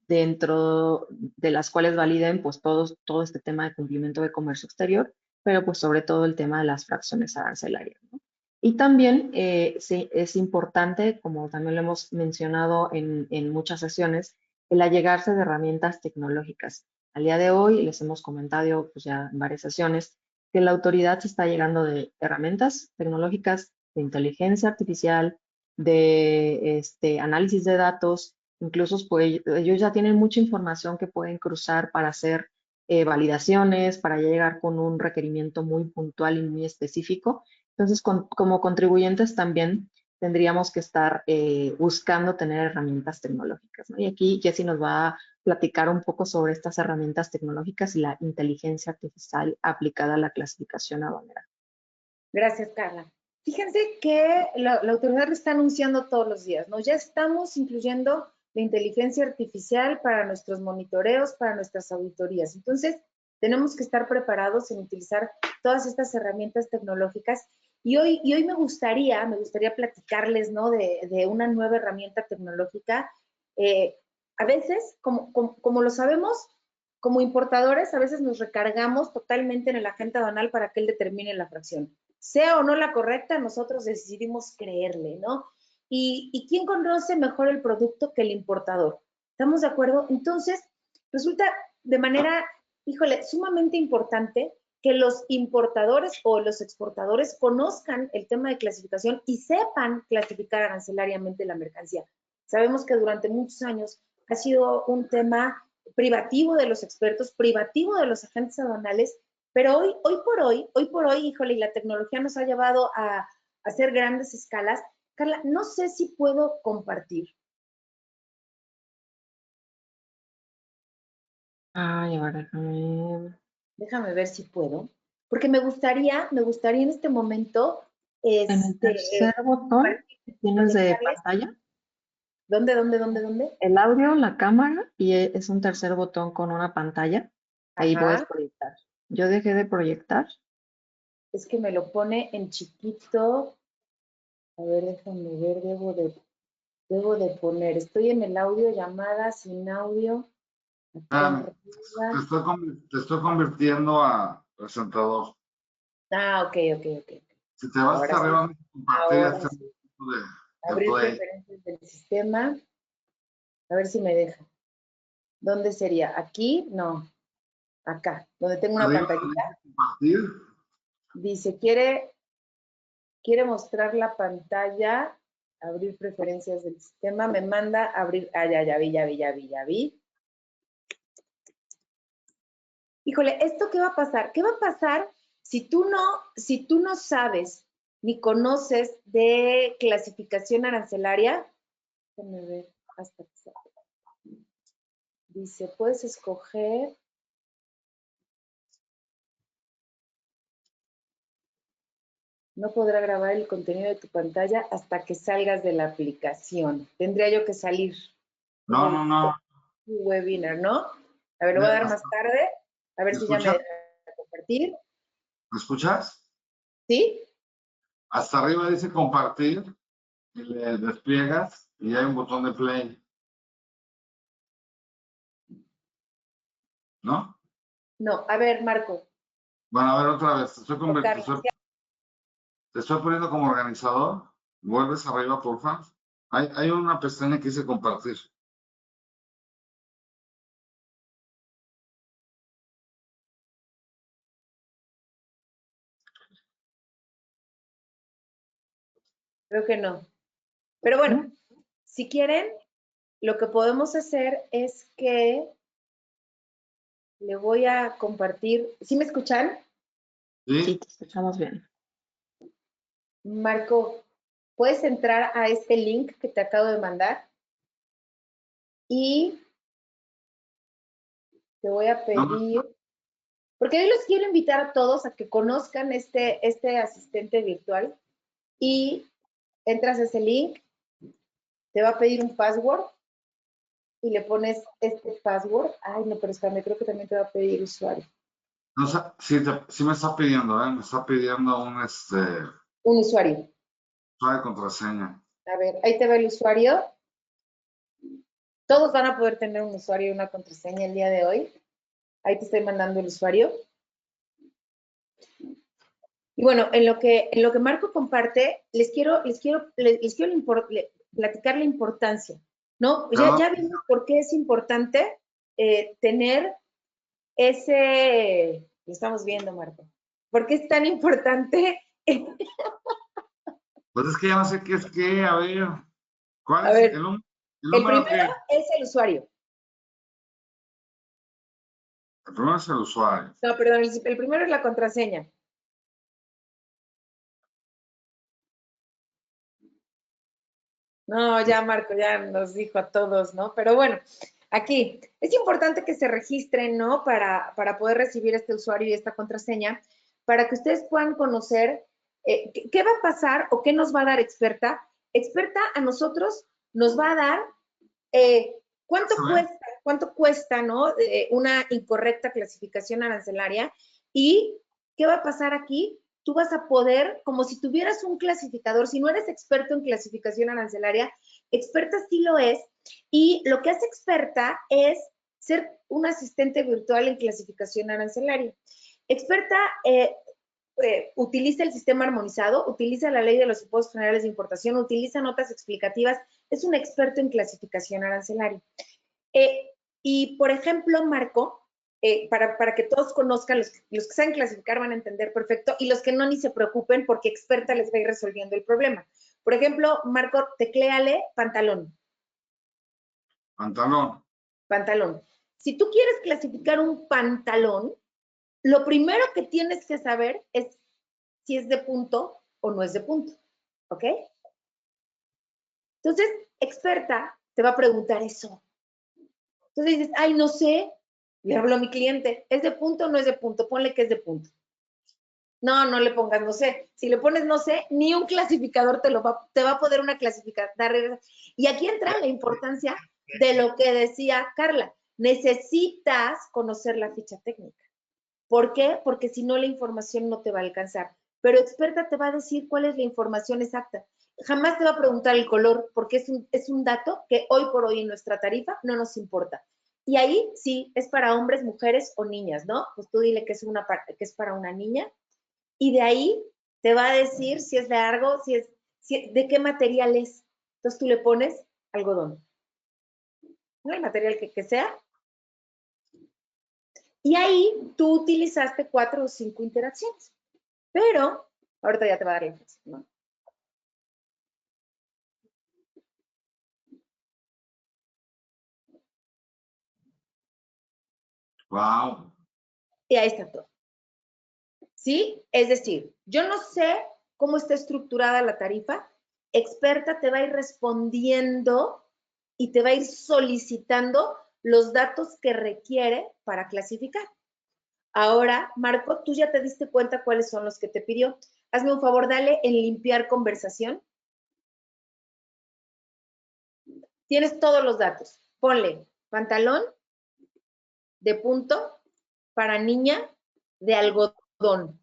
dentro de las cuales validen pues todo este tema de cumplimiento de comercio exterior, pero pues sobre todo el tema de las fracciones arancelarias, ¿no? Y también sí, es importante, como también lo hemos mencionado en muchas sesiones, el allegarse de herramientas tecnológicas. Al día de hoy les hemos comentado pues ya en varias sesiones que la autoridad se está llegando de herramientas tecnológicas de inteligencia artificial, de análisis de datos, incluso pues, ellos ya tienen mucha información que pueden cruzar para hacer validaciones, para llegar con un requerimiento muy puntual y muy específico. Entonces, como contribuyentes también tendríamos que estar buscando tener herramientas tecnológicas, ¿no? Y aquí Jessy nos va a platicar un poco sobre estas herramientas tecnológicas y la inteligencia artificial aplicada a la clasificación aduanera. Gracias, Carla. Fíjense que la autoridad lo está anunciando todos los días, ¿no? Ya estamos incluyendo la inteligencia artificial para nuestros monitoreos, para nuestras auditorías. Entonces, tenemos que estar preparados en utilizar todas estas herramientas tecnológicas. Y hoy me gustaría platicarles, ¿no? De una nueva herramienta tecnológica. A veces, como lo sabemos, como importadores, a veces nos recargamos totalmente en el agente aduanal para que él determine la fracción. Sea o no la correcta, nosotros decidimos creerle, ¿no? ¿Y quién conoce mejor el producto que el importador? ¿Estamos de acuerdo? Entonces, resulta de manera, híjole, sumamente importante que los importadores o los exportadores conozcan el tema de clasificación y sepan clasificar arancelariamente la mercancía. Sabemos que durante muchos años ha sido un tema privativo de los expertos, privativo de los agentes aduanales, pero hoy por hoy, híjole, y la tecnología nos ha llevado a hacer grandes escalas. Carla, no sé si puedo compartir. Ay, ahora Déjame ver si puedo, porque me gustaría en este momento, en el tercer botón que tienes de proyectarles. pantalla, ¿Dónde? el audio, la cámara y es un tercer botón con una pantalla. Ahí puedes Ajá, proyectar. Yo dejé de proyectar. es que me lo pone en chiquito. A ver, déjame ver, debo de poner. Estoy en el audio, llamada sin audio. Acá arriba. Te estoy convirtiendo a presentador. Ah, ok. Si te vas Ahora hasta sí, arriba, compartir ahora este sí. de Abrir play. preferencias del sistema. A ver si me deja. ¿Dónde sería? ¿Aquí? No. Acá, donde tengo una Arriba pantallita. dice compartir. Dice, quiere mostrar la pantalla, abrir preferencias del sistema, me manda a abrir, ya vi. Híjole, ¿esto qué va a pasar? ¿Qué va a pasar Si tú no sabes ni conoces de clasificación arancelaria, déjame ver hasta que salga. Dice, puedes escoger. No podrá grabar el contenido de tu pantalla hasta que salgas de la aplicación. Tendría yo que salir. No. Webinar, ¿no? A ver, lo voy a dar más tarde. A ver si ya me deja compartir. ¿Me escuchas? ¿Sí? Hasta arriba dice compartir y le despliegas y hay un botón de play. ¿No? No, a ver, Marco. Bueno, a ver otra vez. Te estoy poniendo como organizador. Vuelves arriba, porfa. Hay una pestaña que dice compartir. Creo que no. Pero bueno, si quieren, lo que podemos hacer es que le voy a compartir. ¿Sí me escuchan? Sí, te escuchamos bien. Marco, puedes entrar a este link que te acabo de mandar y te voy a pedir, porque hoy los quiero invitar a todos a que conozcan este asistente virtual y entras a ese link, te va a pedir un password y le pones este password. Ay, no, pero espérame, creo que también te va a pedir usuario. No, sí me está pidiendo, me está pidiendo un usuario. usuario de contraseña. A ver, ahí te va el usuario. Todos van a poder tener un usuario y una contraseña el día de hoy. Ahí te estoy mandando el usuario. Y bueno, en lo que Marco comparte, les quiero platicar la importancia, ¿no? Ya vimos por qué es importante tener ese, lo estamos viendo, Marco, ¿por qué es tan importante? Pues es que ya no sé qué es qué, a ver. ¿Cuál A es ver, el el número primero es el usuario. El primero es el usuario. No, perdón, el primero es la contraseña. No, ya Marco, ya nos dijo a todos, ¿no? Pero bueno, aquí es importante que se registren, ¿no? Para poder recibir este usuario y esta contraseña, para que ustedes puedan conocer qué va a pasar o qué nos va a dar Experta. Experta a nosotros nos va a dar cuánto cuesta, ¿no? Una incorrecta clasificación arancelaria y qué va a pasar aquí. Tú vas a poder, como si tuvieras un clasificador, si no eres experto en clasificación arancelaria, Experta sí lo es, y lo que hace Experta es ser un asistente virtual en clasificación arancelaria. Experta utiliza el sistema armonizado, utiliza la ley de los impuestos generales de importación, utiliza notas explicativas, es un experto en clasificación arancelaria. Y, por ejemplo, Marco, para que todos conozcan, los que saben clasificar van a entender perfecto, y los que no, ni se preocupen, porque Experta les va a ir resolviendo el problema. Por ejemplo, Marco, tecléale pantalón. Pantalón. Pantalón. Si tú quieres clasificar un pantalón, lo primero que tienes que saber es si es de punto o no es de punto, ¿ok? Entonces, Experta te va a preguntar eso. Entonces dices, ay, no sé, le hablo a mi cliente, ¿es de punto o no es de punto? Ponle que es de punto. No, no le pongas no sé. Si le pones no sé, ni un clasificador te va a poder una clasificadora. Y aquí entra la importancia de lo que decía Carla. Necesitas conocer la ficha técnica. ¿Por qué? Porque si no, la información no te va a alcanzar. Pero Experta te va a decir cuál es la información exacta. Jamás te va a preguntar el color, porque es un dato que hoy por hoy en nuestra tarifa no nos importa. Y ahí sí, es para hombres, mujeres o niñas, ¿no? Pues tú dile que es para una niña, y de ahí te va a decir si es largo, de qué material es. Entonces tú le pones algodón. ¿No? El material que sea. Y ahí tú utilizaste 4 o 5 interacciones. Pero, ahorita ya te va a dar la información, ¿no? Wow. Y ahí está todo. ¿sí? Es decir, yo no sé cómo está estructurada la tarifa, Experta te va a ir respondiendo y te va a ir solicitando los datos que requiere para clasificar. Ahora, Marco, tú ya te diste cuenta cuáles son los que te pidió. Hazme un favor, dale en limpiar conversación. Tienes todos los datos. Ponle pantalón de punto para niña de algodón.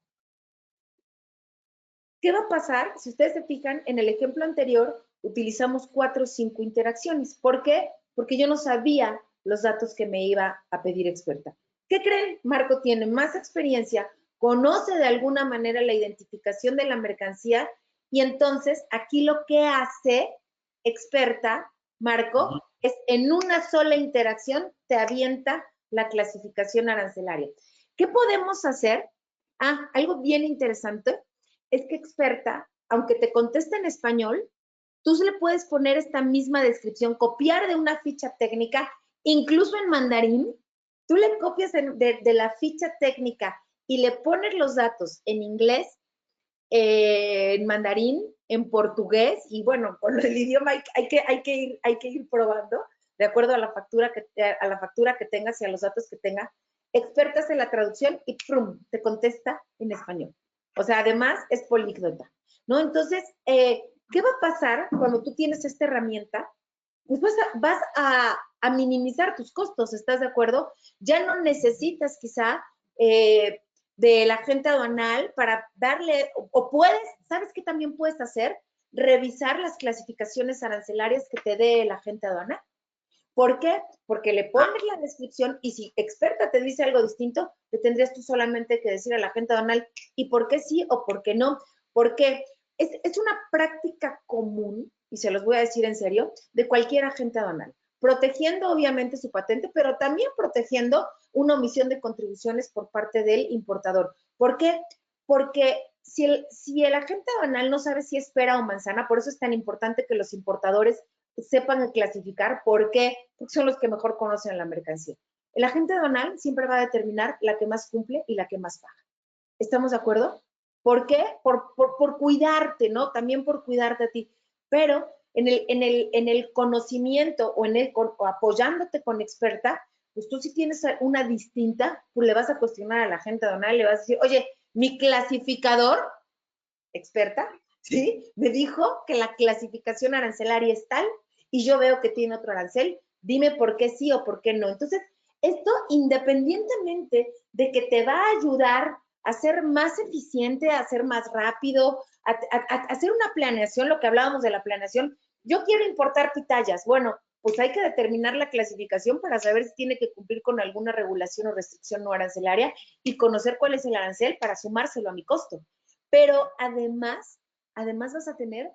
¿Qué va a pasar? Si ustedes se fijan, en el ejemplo anterior utilizamos 4 o 5 interacciones. ¿Por qué? Porque yo no sabía los datos que me iba a pedir Experta. ¿Qué creen? Marco tiene más experiencia, conoce de alguna manera la identificación de la mercancía y entonces aquí lo que hace Experta, Marco, es en una sola interacción te avienta la clasificación arancelaria. ¿Qué podemos hacer? Algo bien interesante es que Experta, aunque te conteste en español, tú le puedes poner esta misma descripción, copiar de una ficha técnica, incluso en mandarín, tú le copias de la ficha técnica y le pones los datos en inglés, en mandarín, en portugués, y bueno, con el idioma hay que ir probando, de acuerdo a la factura que tengas y a los datos que tenga. Experta hace la traducción y ¡prum! Te contesta en español. O sea, además es políglota, ¿no? Entonces, ¿qué va a pasar cuando tú tienes esta herramienta? Pues vas a minimizar tus costos, ¿estás de acuerdo? Ya no necesitas quizá del agente aduanal para darle, o puedes, ¿sabes qué también puedes hacer? Revisar las clasificaciones arancelarias que te dé el agente aduanal. ¿Por qué? Porque le pones la descripción y si Experta te dice algo distinto, le tendrías tú solamente que decir al agente aduanal y por qué sí o por qué no. Porque es una práctica común, y se los voy a decir en serio, de cualquier agente aduanal, protegiendo obviamente su patente, pero también protegiendo una omisión de contribuciones por parte del importador. ¿Por qué? Porque si el agente aduanal no sabe si es pera o manzana, por eso es tan importante que los importadores sepan clasificar. ¿Por qué? Porque son los que mejor conocen la mercancía. El agente aduanal siempre va a determinar la que más cumple y la que más paga. ¿Estamos de acuerdo? ¿Por qué? Por cuidarte, ¿no? También por cuidarte a ti. Pero en el conocimiento o apoyándote con Experta, pues tú si tienes una distinta, pues le vas a cuestionar a la agente aduanal, le vas a decir, oye, mi clasificador, Experta, ¿sí? Me dijo que la clasificación arancelaria es tal y yo veo que tiene otro arancel, dime por qué sí o por qué no. Entonces, esto independientemente de que te va a ayudar a ser más eficiente, a ser más rápido, a hacer una planeación, lo que hablábamos de la planeación. Yo quiero importar pitayas. Bueno, pues hay que determinar la clasificación para saber si tiene que cumplir con alguna regulación o restricción no arancelaria y conocer cuál es el arancel para sumárselo a mi costo. Pero además vas a tener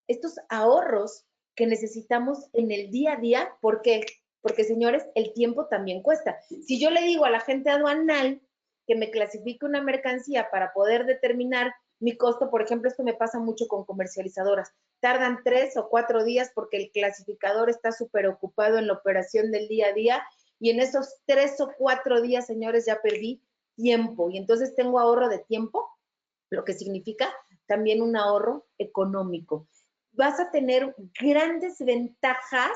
estos ahorros que necesitamos en el día a día. ¿Por qué? Porque, señores, el tiempo también cuesta. Si yo le digo a la agente aduanal que me clasifique una mercancía para poder determinar mi costo, por ejemplo, esto me pasa mucho con comercializadoras. Tardan 3 o 4 días porque el clasificador está súper ocupado en la operación del día a día y en esos 3 o 4 días, señores, ya perdí tiempo y entonces tengo ahorro de tiempo, lo que significa también un ahorro económico. Vas a tener grandes ventajas,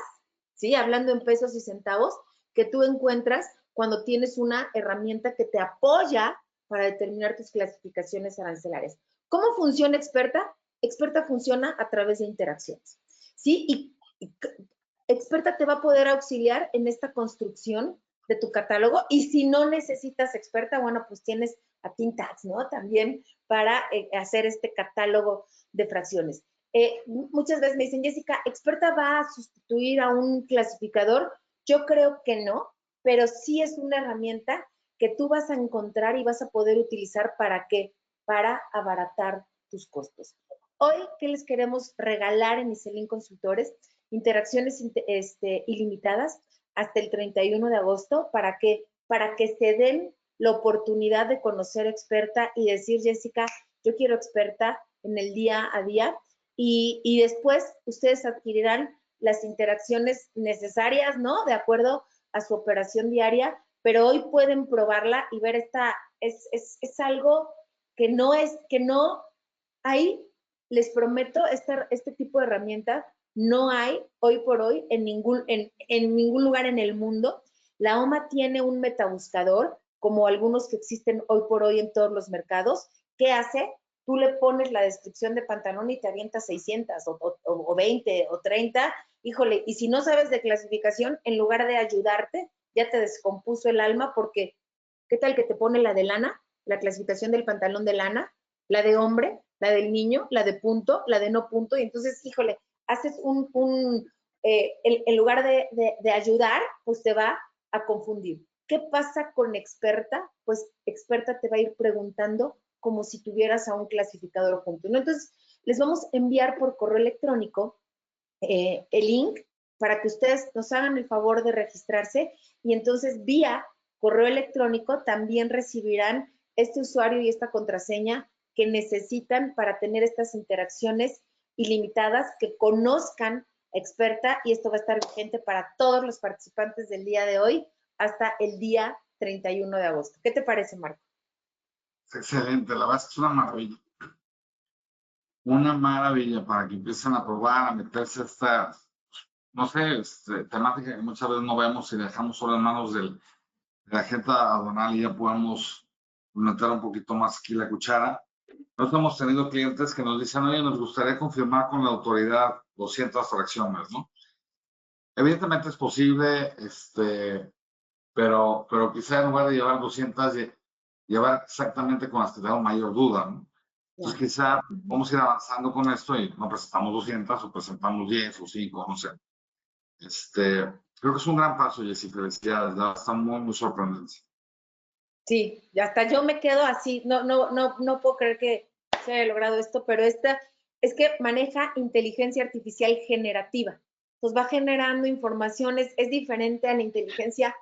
¿sí? Hablando en pesos y centavos, que tú encuentras cuando tienes una herramienta que te apoya para determinar tus clasificaciones arancelarias. ¿Cómo funciona Experta? Experta funciona a través de interacciones, ¿sí? Y Experta te va a poder auxiliar en esta construcción de tu catálogo y si no necesitas Experta, bueno, pues tienes a Tintax, ¿no? También para hacer este catálogo de fracciones. Muchas veces me dicen, Jessica, ¿Experta va a sustituir a un clasificador? Yo creo que no, pero sí es una herramienta que tú vas a encontrar y vas a poder utilizar ¿para qué? Para abaratar tus costos. Hoy, ¿qué les queremos regalar en Iselin Consultores? Interacciones ilimitadas hasta el 31 de agosto. ¿Para qué? Para que se den la oportunidad de conocer Experta y decir, Jessica, yo quiero Experta en el día a día y después ustedes adquirirán las interacciones necesarias, ¿no? De acuerdo a su operación diaria, pero hoy pueden probarla y ver esta es algo que no hay, les prometo, este tipo de herramienta no hay hoy por hoy en ningún lugar en el mundo. La OMA tiene un metabuscador, como algunos que existen hoy por hoy en todos los mercados. ¿Qué hace? Tú le pones la descripción de pantalón y te avienta 600 o 20 o 30. Híjole, y si no sabes de clasificación, en lugar de ayudarte, ya te descompuso el alma, porque ¿qué tal que te pone la de lana, la clasificación del pantalón de lana, la de hombre, la del niño, la de punto, la de no punto? Y entonces, híjole, haces en lugar de ayudar, pues te va a confundir. ¿Qué pasa con Experta? Pues Experta te va a ir preguntando como si tuvieras a un clasificador junto, ¿no? Entonces, les vamos a enviar por correo electrónico el link para que ustedes nos hagan el favor de registrarse, y entonces vía correo electrónico también recibirán este usuario y esta contraseña que necesitan para tener estas interacciones ilimitadas, que conozcan Experta, y esto va a estar vigente para todos los participantes del día de hoy hasta el día 31 de agosto. ¿Qué te parece, Marco? Excelente, la verdad es una maravilla. Una maravilla para que empiecen a probar, a meterse a esta, no sé, temática que muchas veces no vemos y dejamos solo en manos de la gente aduanal, y ya podamos meter un poquito más aquí la cuchara. Nosotros hemos tenido clientes que nos dicen, oye, nos gustaría confirmar con la autoridad 200 fracciones, ¿no? Evidentemente es posible, pero quizá en lugar de llevar 200, llevar exactamente con las que tengo mayor duda, ¿no? Entonces quizá vamos a ir avanzando con esto y no presentamos 200 o presentamos 10 o 5, no sé. Creo que es un gran paso, Jessy, felicidades, está muy, muy sorprendente. Sí, y hasta yo me quedo así, no puedo creer que se haya logrado esto, pero esta es que maneja inteligencia artificial generativa. Pues va generando informaciones, es diferente a la inteligencia.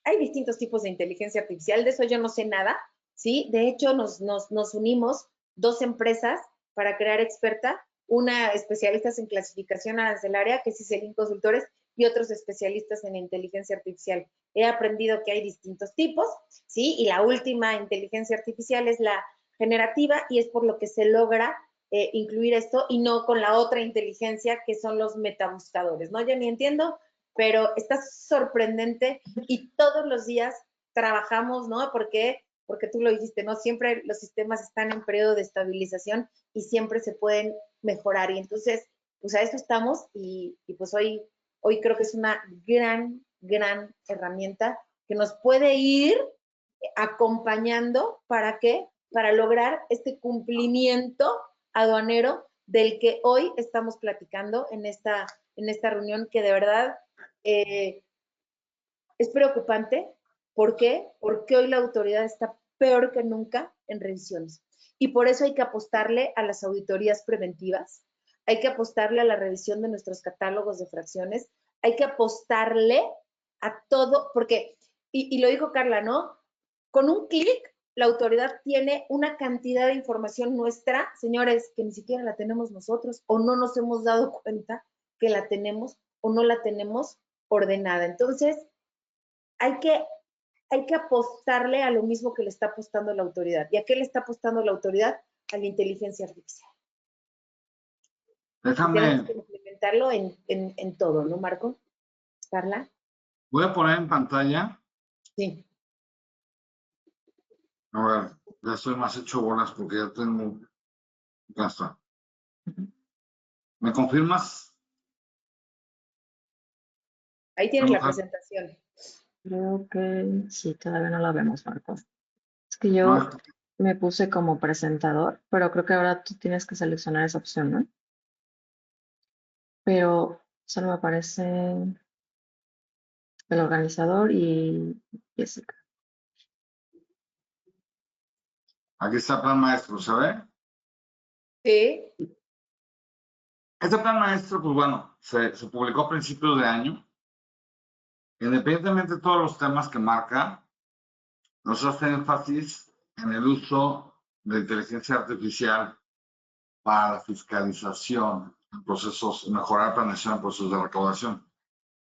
Hay distintos tipos de inteligencia artificial, de eso yo no sé nada, ¿sí? De hecho, nos unimos 2 empresas para crear Experta, una especialistas en clasificación arancelaria, que es Ciselin Consultores, y otros especialistas en inteligencia artificial. He aprendido que hay distintos tipos, ¿sí? Y la última inteligencia artificial es la generativa, y es por lo que se logra incluir esto, y no con la otra inteligencia que son los metabuscadores, ¿no? Yo ni entiendo, pero está sorprendente, y todos los días trabajamos, ¿no? Porque tú lo dijiste, ¿no? Siempre los sistemas están en periodo de estabilización y siempre se pueden mejorar. Y entonces, pues a eso estamos, y pues hoy creo que es una gran herramienta que nos puede ir acompañando. ¿Para qué? Para lograr este cumplimiento aduanero del que hoy estamos platicando en esta reunión, que de verdad es preocupante. ¿Por qué? Porque hoy la autoridad está peor que nunca en revisiones. Y por eso hay que apostarle a las auditorías preventivas, hay que apostarle a la revisión de nuestros catálogos de fracciones, hay que apostarle a todo, porque, y lo dijo Carla, ¿no? Con un clic, la autoridad tiene una cantidad de información nuestra, señores, que ni siquiera la tenemos nosotros, o no nos hemos dado cuenta que la tenemos, o no la tenemos ordenada. Entonces, hay que apostarle a lo mismo que le está apostando la autoridad. ¿Y a qué le está apostando la autoridad? A la inteligencia artificial. Déjame. Tenemos que implementarlo en todo, ¿no, Marco? Carla. Voy a poner en pantalla. Sí. A ver, ya estoy más hecho bolas porque ya tengo. Ya está. ¿Me confirmas? Ahí tienes la presentación. Creo que sí, todavía no la vemos, Marco. Es que yo me puse como presentador, pero creo que ahora tú tienes que seleccionar esa opción, ¿no? Pero solo me aparece el organizador y Jessica. Aquí está el plan maestro, ¿se ve? Sí. Este plan maestro, pues bueno, se publicó a principios de año. Independientemente de todos los temas que marca, nos hace énfasis en el uso de inteligencia artificial para la fiscalización en procesos, mejorar la planeación en procesos de recaudación.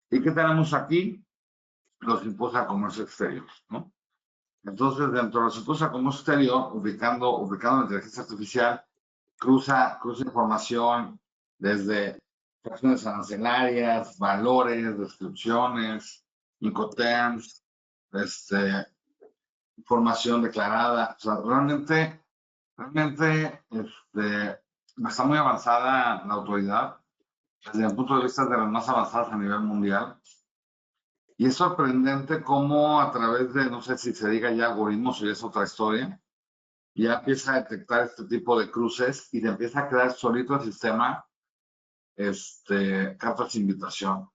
¿Y qué tenemos aquí? Los impuestos a comercio exterior, ¿no? Entonces, dentro de la supuesta como exterior, ubicando la inteligencia artificial, cruza información desde fracciones arancelarias, valores, descripciones, Incoterms, información declarada. O sea, realmente está muy avanzada la autoridad, desde el punto de vista de las más avanzadas a nivel mundial. Y es sorprendente cómo a través de, no sé si se diga ya algoritmos o ya es otra historia, ya empieza a detectar este tipo de cruces y te empieza a crear solito el sistema cartas de invitación.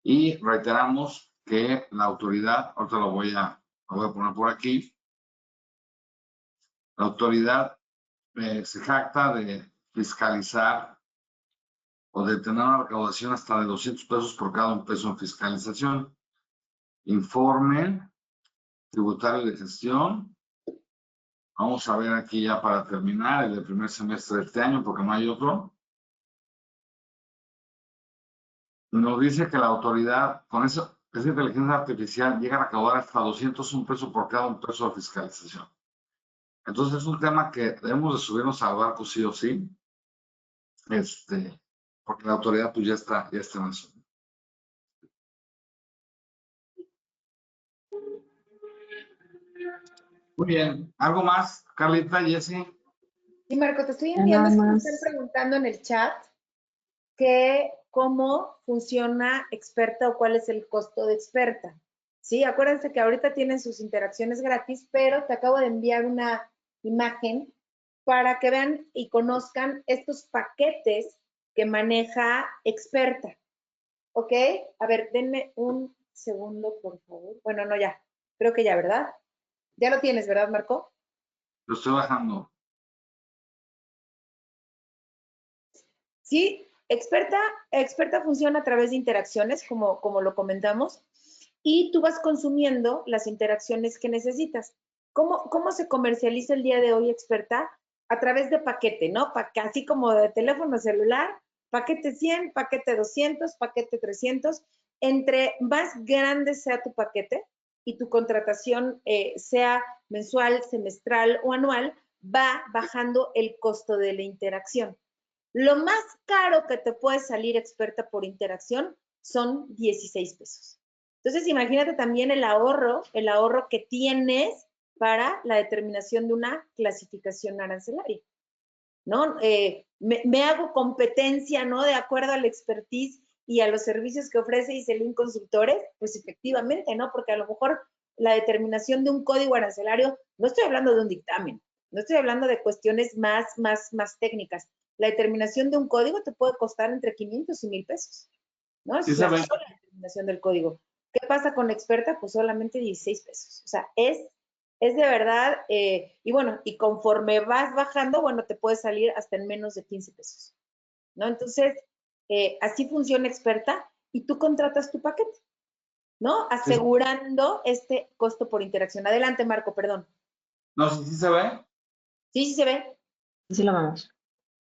Y reiteramos que la autoridad, ahorita lo voy a poner por aquí, la autoridad se jacta de fiscalizar o de tener una recaudación hasta de 200 pesos por cada un peso en fiscalización. Informe tributario de gestión. Vamos a ver aquí ya para terminar el del primer semestre de este año, porque no hay otro. Nos dice que la autoridad, con esa inteligencia artificial, llega a recaudar hasta 201 pesos por cada un peso de fiscalización. Entonces es un tema que debemos de subirnos al barco sí o sí, porque la autoridad pues ya está en eso. Muy bien. ¿Algo más, Carlita, Jessy? Sí, Marco, te estoy Ya enviando, nada es que me están más. preguntando en el chat que cómo funciona experta o cuál es el costo de experta. Sí, acuérdense que ahorita tienen sus interacciones gratis, pero te acabo de enviar una imagen para que vean y conozcan estos paquetes que maneja experta. ¿Ok? A ver, denme un segundo, por favor. Bueno, no, ya. Creo que ya, ¿verdad? Ya lo tienes, ¿verdad, Marco? Lo estoy bajando. Sí, experta funciona a través de interacciones, como lo comentamos, y tú vas consumiendo las interacciones que necesitas. ¿Cómo se comercializa el día de hoy, experta? A través de paquete, ¿no? Así como de teléfono celular, paquete 100, paquete 200, paquete 300. Entre más grande sea tu paquete y tu contratación sea mensual, semestral o anual, va bajando el costo de la interacción. Lo más caro que te puede salir experta por interacción son 16 pesos. Entonces, imagínate también el ahorro que tienes para la determinación de una clasificación arancelaria, ¿no? Me hago competencia, ¿no? De acuerdo al expertise y a los servicios que ofrece Iselin Consultores, pues efectivamente, ¿no? Porque a lo mejor la determinación de un código arancelario, no estoy hablando de un dictamen, no estoy hablando de cuestiones más técnicas. La determinación de un código te puede costar entre 500 y 1000 pesos, ¿no? Esa Sí, es la saben. sola determinación del código. ¿Qué pasa con experta? Pues solamente 16 pesos. O sea, es de verdad, y bueno, y conforme vas bajando, bueno, te puede salir hasta en menos de 15 pesos, ¿no? Entonces, así funciona experta y tú contratas tu paquete, ¿no? Asegurando este costo por interacción. Adelante, Marco, perdón. No, sí se ve. Sí se ve. Sí lo vemos.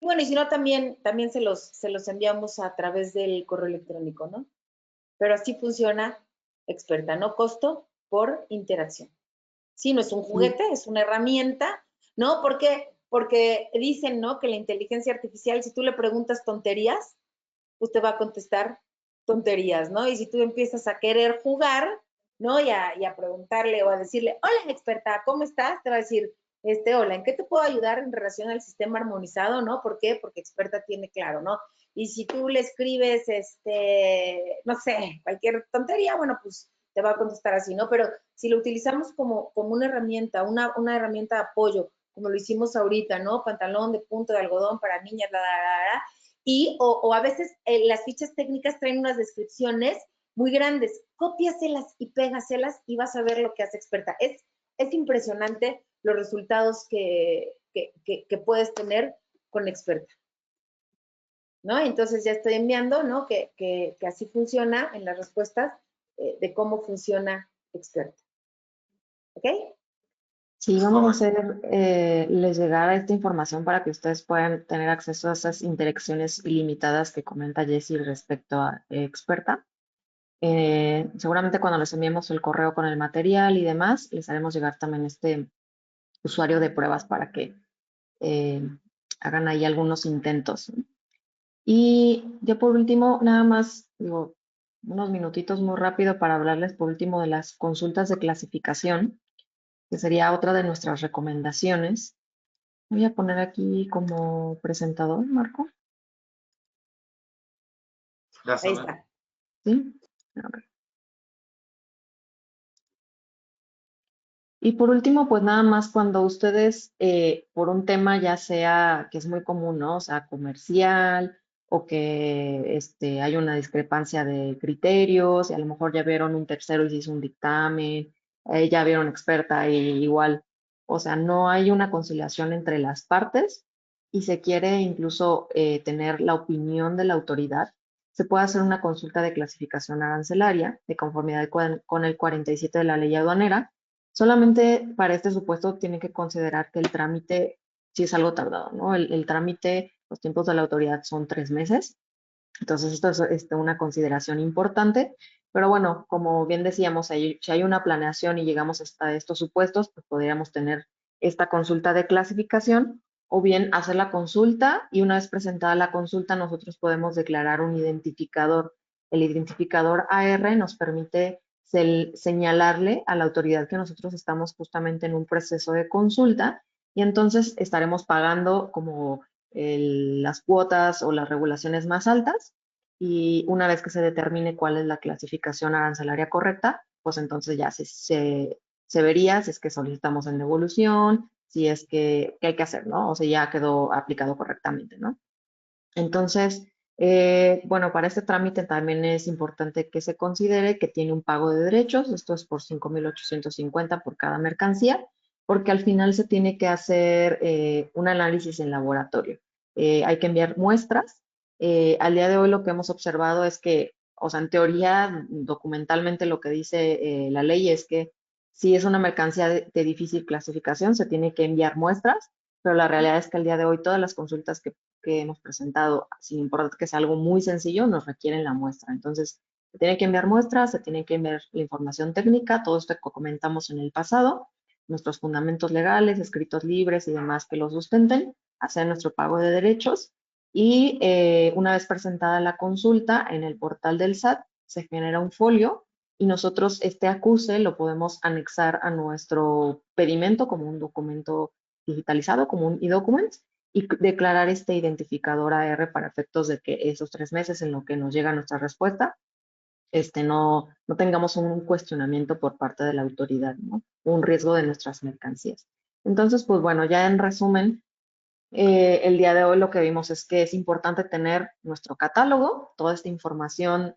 Y bueno, y si no, también se los enviamos a través del correo electrónico, ¿no? Pero así funciona experta, ¿no? Costo por interacción. Sí, no es un juguete, es una herramienta, ¿no? Porque dicen, ¿no? Que la inteligencia artificial, si tú le preguntas tonterías, pues te va a contestar tonterías, ¿no? Y si tú empiezas a querer jugar, ¿no? Y a preguntarle o a decirle, hola experta, ¿cómo estás? Te va a decir, hola, ¿en qué te puedo ayudar en relación al sistema armonizado, ¿no? ¿Por qué? Porque experta tiene claro, ¿no? Y si tú le escribes, no sé, cualquier tontería, bueno, pues te va a contestar así, ¿no? Pero si lo utilizamos como una herramienta, una herramienta de apoyo, como lo hicimos ahorita, ¿no? Pantalón de punto de algodón para niñas, y o a veces las fichas técnicas traen unas descripciones muy grandes. Cópiaselas y pégaselas y vas a ver lo que hace experta. Es impresionante los resultados que puedes tener con experta, ¿no? Entonces ya estoy enviando, ¿no? Que así funciona en las respuestas de cómo funciona experta. ¿Ok? Sí, vamos a hacer, les llegar esta información para que ustedes puedan tener acceso a esas interacciones ilimitadas que comenta Jessie respecto a experta. Seguramente cuando les enviemos el correo con el material y demás, les haremos llegar también este usuario de pruebas para que eh, hagan ahí algunos intentos. Y ya por último, nada más, digo, unos minutitos muy rápido para hablarles por último de las consultas de clasificación, que sería otra de nuestras recomendaciones. Voy a poner aquí como presentador, Marco. Ya Ahí saben. está. ¿Sí? A ver. Y por último, pues nada más cuando ustedes, por un tema ya sea que es muy común, ¿no? O sea, comercial o que hay una discrepancia de criterios y a lo mejor ya vieron un tercero y se hizo un dictamen, ya vieron experta y igual, o sea, no hay una conciliación entre las partes y se quiere incluso tener la opinión de la autoridad. Se puede hacer una consulta de clasificación arancelaria de conformidad con el 47 de la ley aduanera. Solamente para este supuesto tienen que considerar que el trámite sí es algo tardado, ¿no? El trámite, los tiempos de la autoridad son 3 meses, entonces esto es una consideración importante, pero bueno, como bien decíamos, si hay una planeación y llegamos hasta estos supuestos, pues podríamos tener esta consulta de clasificación o bien hacer la consulta y una vez presentada la consulta nosotros podemos declarar un identificador. El identificador AR nos permite señalarle a la autoridad que nosotros estamos justamente en un proceso de consulta y entonces estaremos pagando como las cuotas o las regulaciones más altas y una vez que se determine cuál es la clasificación arancelaria correcta, pues entonces ya se vería si es que solicitamos en devolución, si es que, ¿qué hay que hacer, ¿no? O sea, ya quedó aplicado correctamente, ¿no? Entonces, bueno, para este trámite también es importante que se considere que tiene un pago de derechos, esto es por 5,850 por cada mercancía, porque al final se tiene que hacer un análisis en laboratorio. Hay que enviar muestras. Al día de hoy lo que hemos observado es que, o sea, en teoría, documentalmente lo que dice la ley es que si es una mercancía de difícil clasificación, se tiene que enviar muestras, pero la realidad es que al día de hoy todas las consultas que hemos presentado, sin importar que sea algo muy sencillo, nos requieren la muestra. Entonces, se tiene que enviar muestras, se tiene que enviar la información técnica, todo esto que comentamos en el pasado, nuestros fundamentos legales, escritos libres y demás que los sustenten, hacer nuestro pago de derechos y una vez presentada la consulta en el portal del SAT, se genera un folio y nosotros este acuse lo podemos anexar a nuestro pedimento como un documento digitalizado, como un e-document, y declarar este identificador AR para efectos de que esos 3 meses en lo que nos llega nuestra respuesta, no tengamos un cuestionamiento por parte de la autoridad, ¿no? Un riesgo de nuestras mercancías. Entonces, pues bueno, ya en resumen, el día de hoy lo que vimos es que es importante tener nuestro catálogo, toda esta información,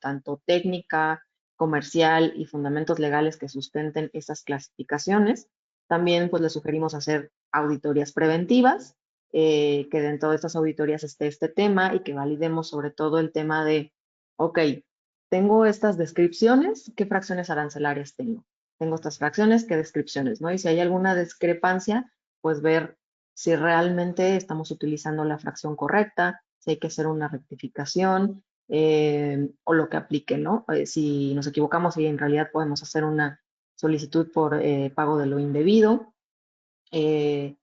tanto técnica, comercial y fundamentos legales que sustenten estas clasificaciones. También pues les sugerimos hacer auditorías preventivas, que dentro de estas auditorías esté este tema y que validemos sobre todo el tema de, ok, tengo estas descripciones, ¿qué fracciones arancelarias tengo? Tengo estas fracciones, ¿qué descripciones? ¿No? Y si hay alguna discrepancia, pues ver si realmente estamos utilizando la fracción correcta, si hay que hacer una rectificación o lo que aplique, ¿no? Si nos equivocamos y en realidad podemos hacer una solicitud por pago de lo indebido, eh,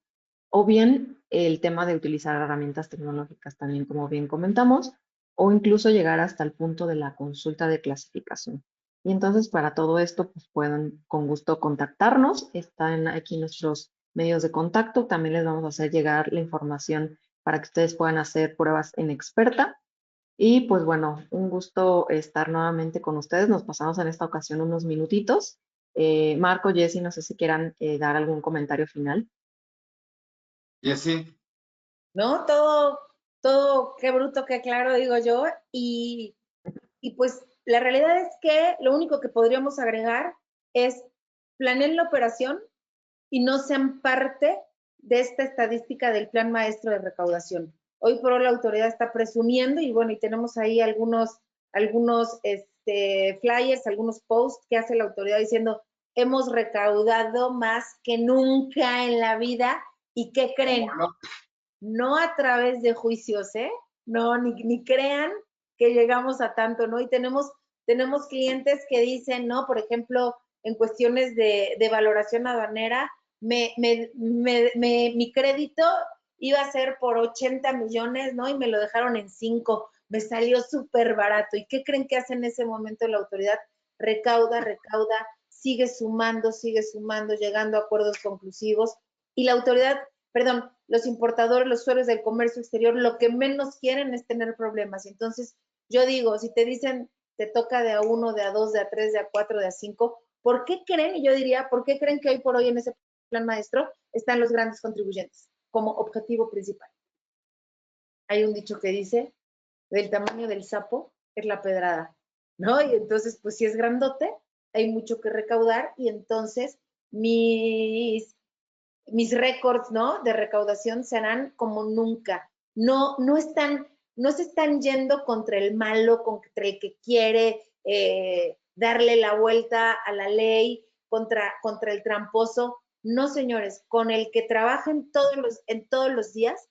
o bien el tema de utilizar herramientas tecnológicas también, como bien comentamos, o incluso llegar hasta el punto de la consulta de clasificación. Y entonces para todo esto, pues pueden con gusto contactarnos, están aquí nuestros medios de contacto, también les vamos a hacer llegar la información para que ustedes puedan hacer pruebas en experta. Y pues bueno, un gusto estar nuevamente con ustedes, nos pasamos en esta ocasión unos minutitos. Marco, Jessy, no sé si quieran dar algún comentario final. Jessy, ¿No? Todo, qué bruto, qué claro, digo yo. Y pues la realidad es que lo único que podríamos agregar es planeen la operación y no sean parte de esta estadística del plan maestro de recaudación. Hoy por hoy la autoridad está presumiendo y bueno, y tenemos ahí algunos flyers, algunos posts que hace la autoridad diciendo, hemos recaudado más que nunca en la vida y ¿qué creen? ¿cómo no? No a través de juicios, ¿eh? No, ni crean que llegamos a tanto, ¿no? Y tenemos Tenemos clientes que dicen, ¿no? Por ejemplo, en cuestiones de valoración aduanera, mi crédito iba a ser por 80 millones, ¿no? Y me lo dejaron en 5. Me salió súper barato. ¿Y qué creen que hace en ese momento la autoridad? Recauda, sigue sumando, llegando a acuerdos conclusivos. Y la autoridad, perdón, los importadores, los usuarios del comercio exterior, lo que menos quieren es tener problemas. Entonces, yo digo, si te dicen, te toca de a 1, de a 2, de a 3, de a 4, de a 5, ¿por qué creen? Y yo diría, ¿por qué creen que hoy por hoy en ese plan maestro están los grandes contribuyentes como objetivo principal? Hay un dicho que dice, del tamaño del sapo es la pedrada, ¿no? Y entonces, pues si es grandote, hay mucho que recaudar y entonces mis récords, ¿no? De recaudación serán como nunca. No se están yendo contra el malo, contra el que quiere darle la vuelta a la ley, contra el tramposo. No, señores, con el que trabaja en todos los días,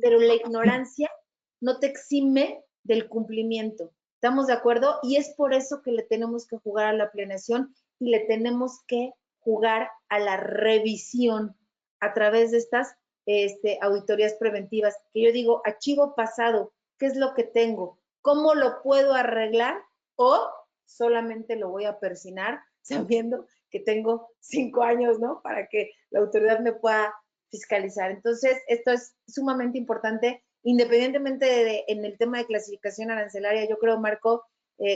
pero la ignorancia no te exime del cumplimiento. ¿Estamos de acuerdo? Y es por eso que le tenemos que jugar a la planeación y le tenemos que jugar a la revisión a través de estas auditorías preventivas, que yo digo, archivo pasado, ¿qué es lo que tengo? ¿Cómo lo puedo arreglar? O solamente lo voy a persinar sabiendo que tengo 5 años, ¿no? Para que la autoridad me pueda fiscalizar. Entonces, esto es sumamente importante, independientemente en el tema de clasificación arancelaria. Yo creo, Marco,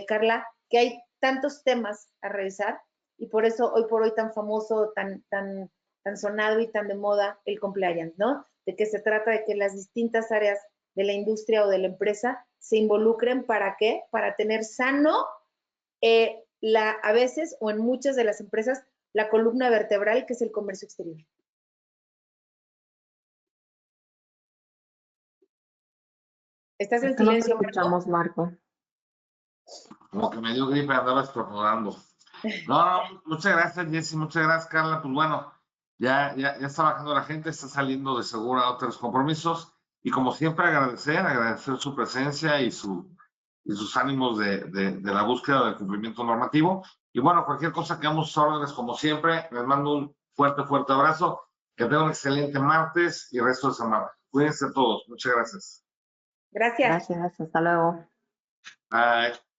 Carla, que hay tantos temas a revisar y por eso hoy por hoy tan famoso, tan sonado y tan de moda el compliance, ¿no? De que se trata de que las distintas áreas de la industria o de la empresa se involucren. ¿Para qué? Para tener sano, a veces o en muchas de las empresas, la columna vertebral que es el comercio exterior. ¿Estás en silencio, No te escuchamos, Marco? Como que me dio gripe, andaba estornudando. No, muchas gracias, Jessy, muchas gracias, Carla. Pues bueno, ya está bajando la gente, está saliendo de seguro a otros compromisos. Y como siempre, agradecer su presencia y sus ánimos de la búsqueda del cumplimiento normativo. Y bueno, cualquier cosa que hagamos órdenes, como siempre, les mando un fuerte abrazo. Que tengan un excelente martes y resto de semana. Cuídense todos. Muchas gracias. Gracias. Gracias, hasta luego. Bye.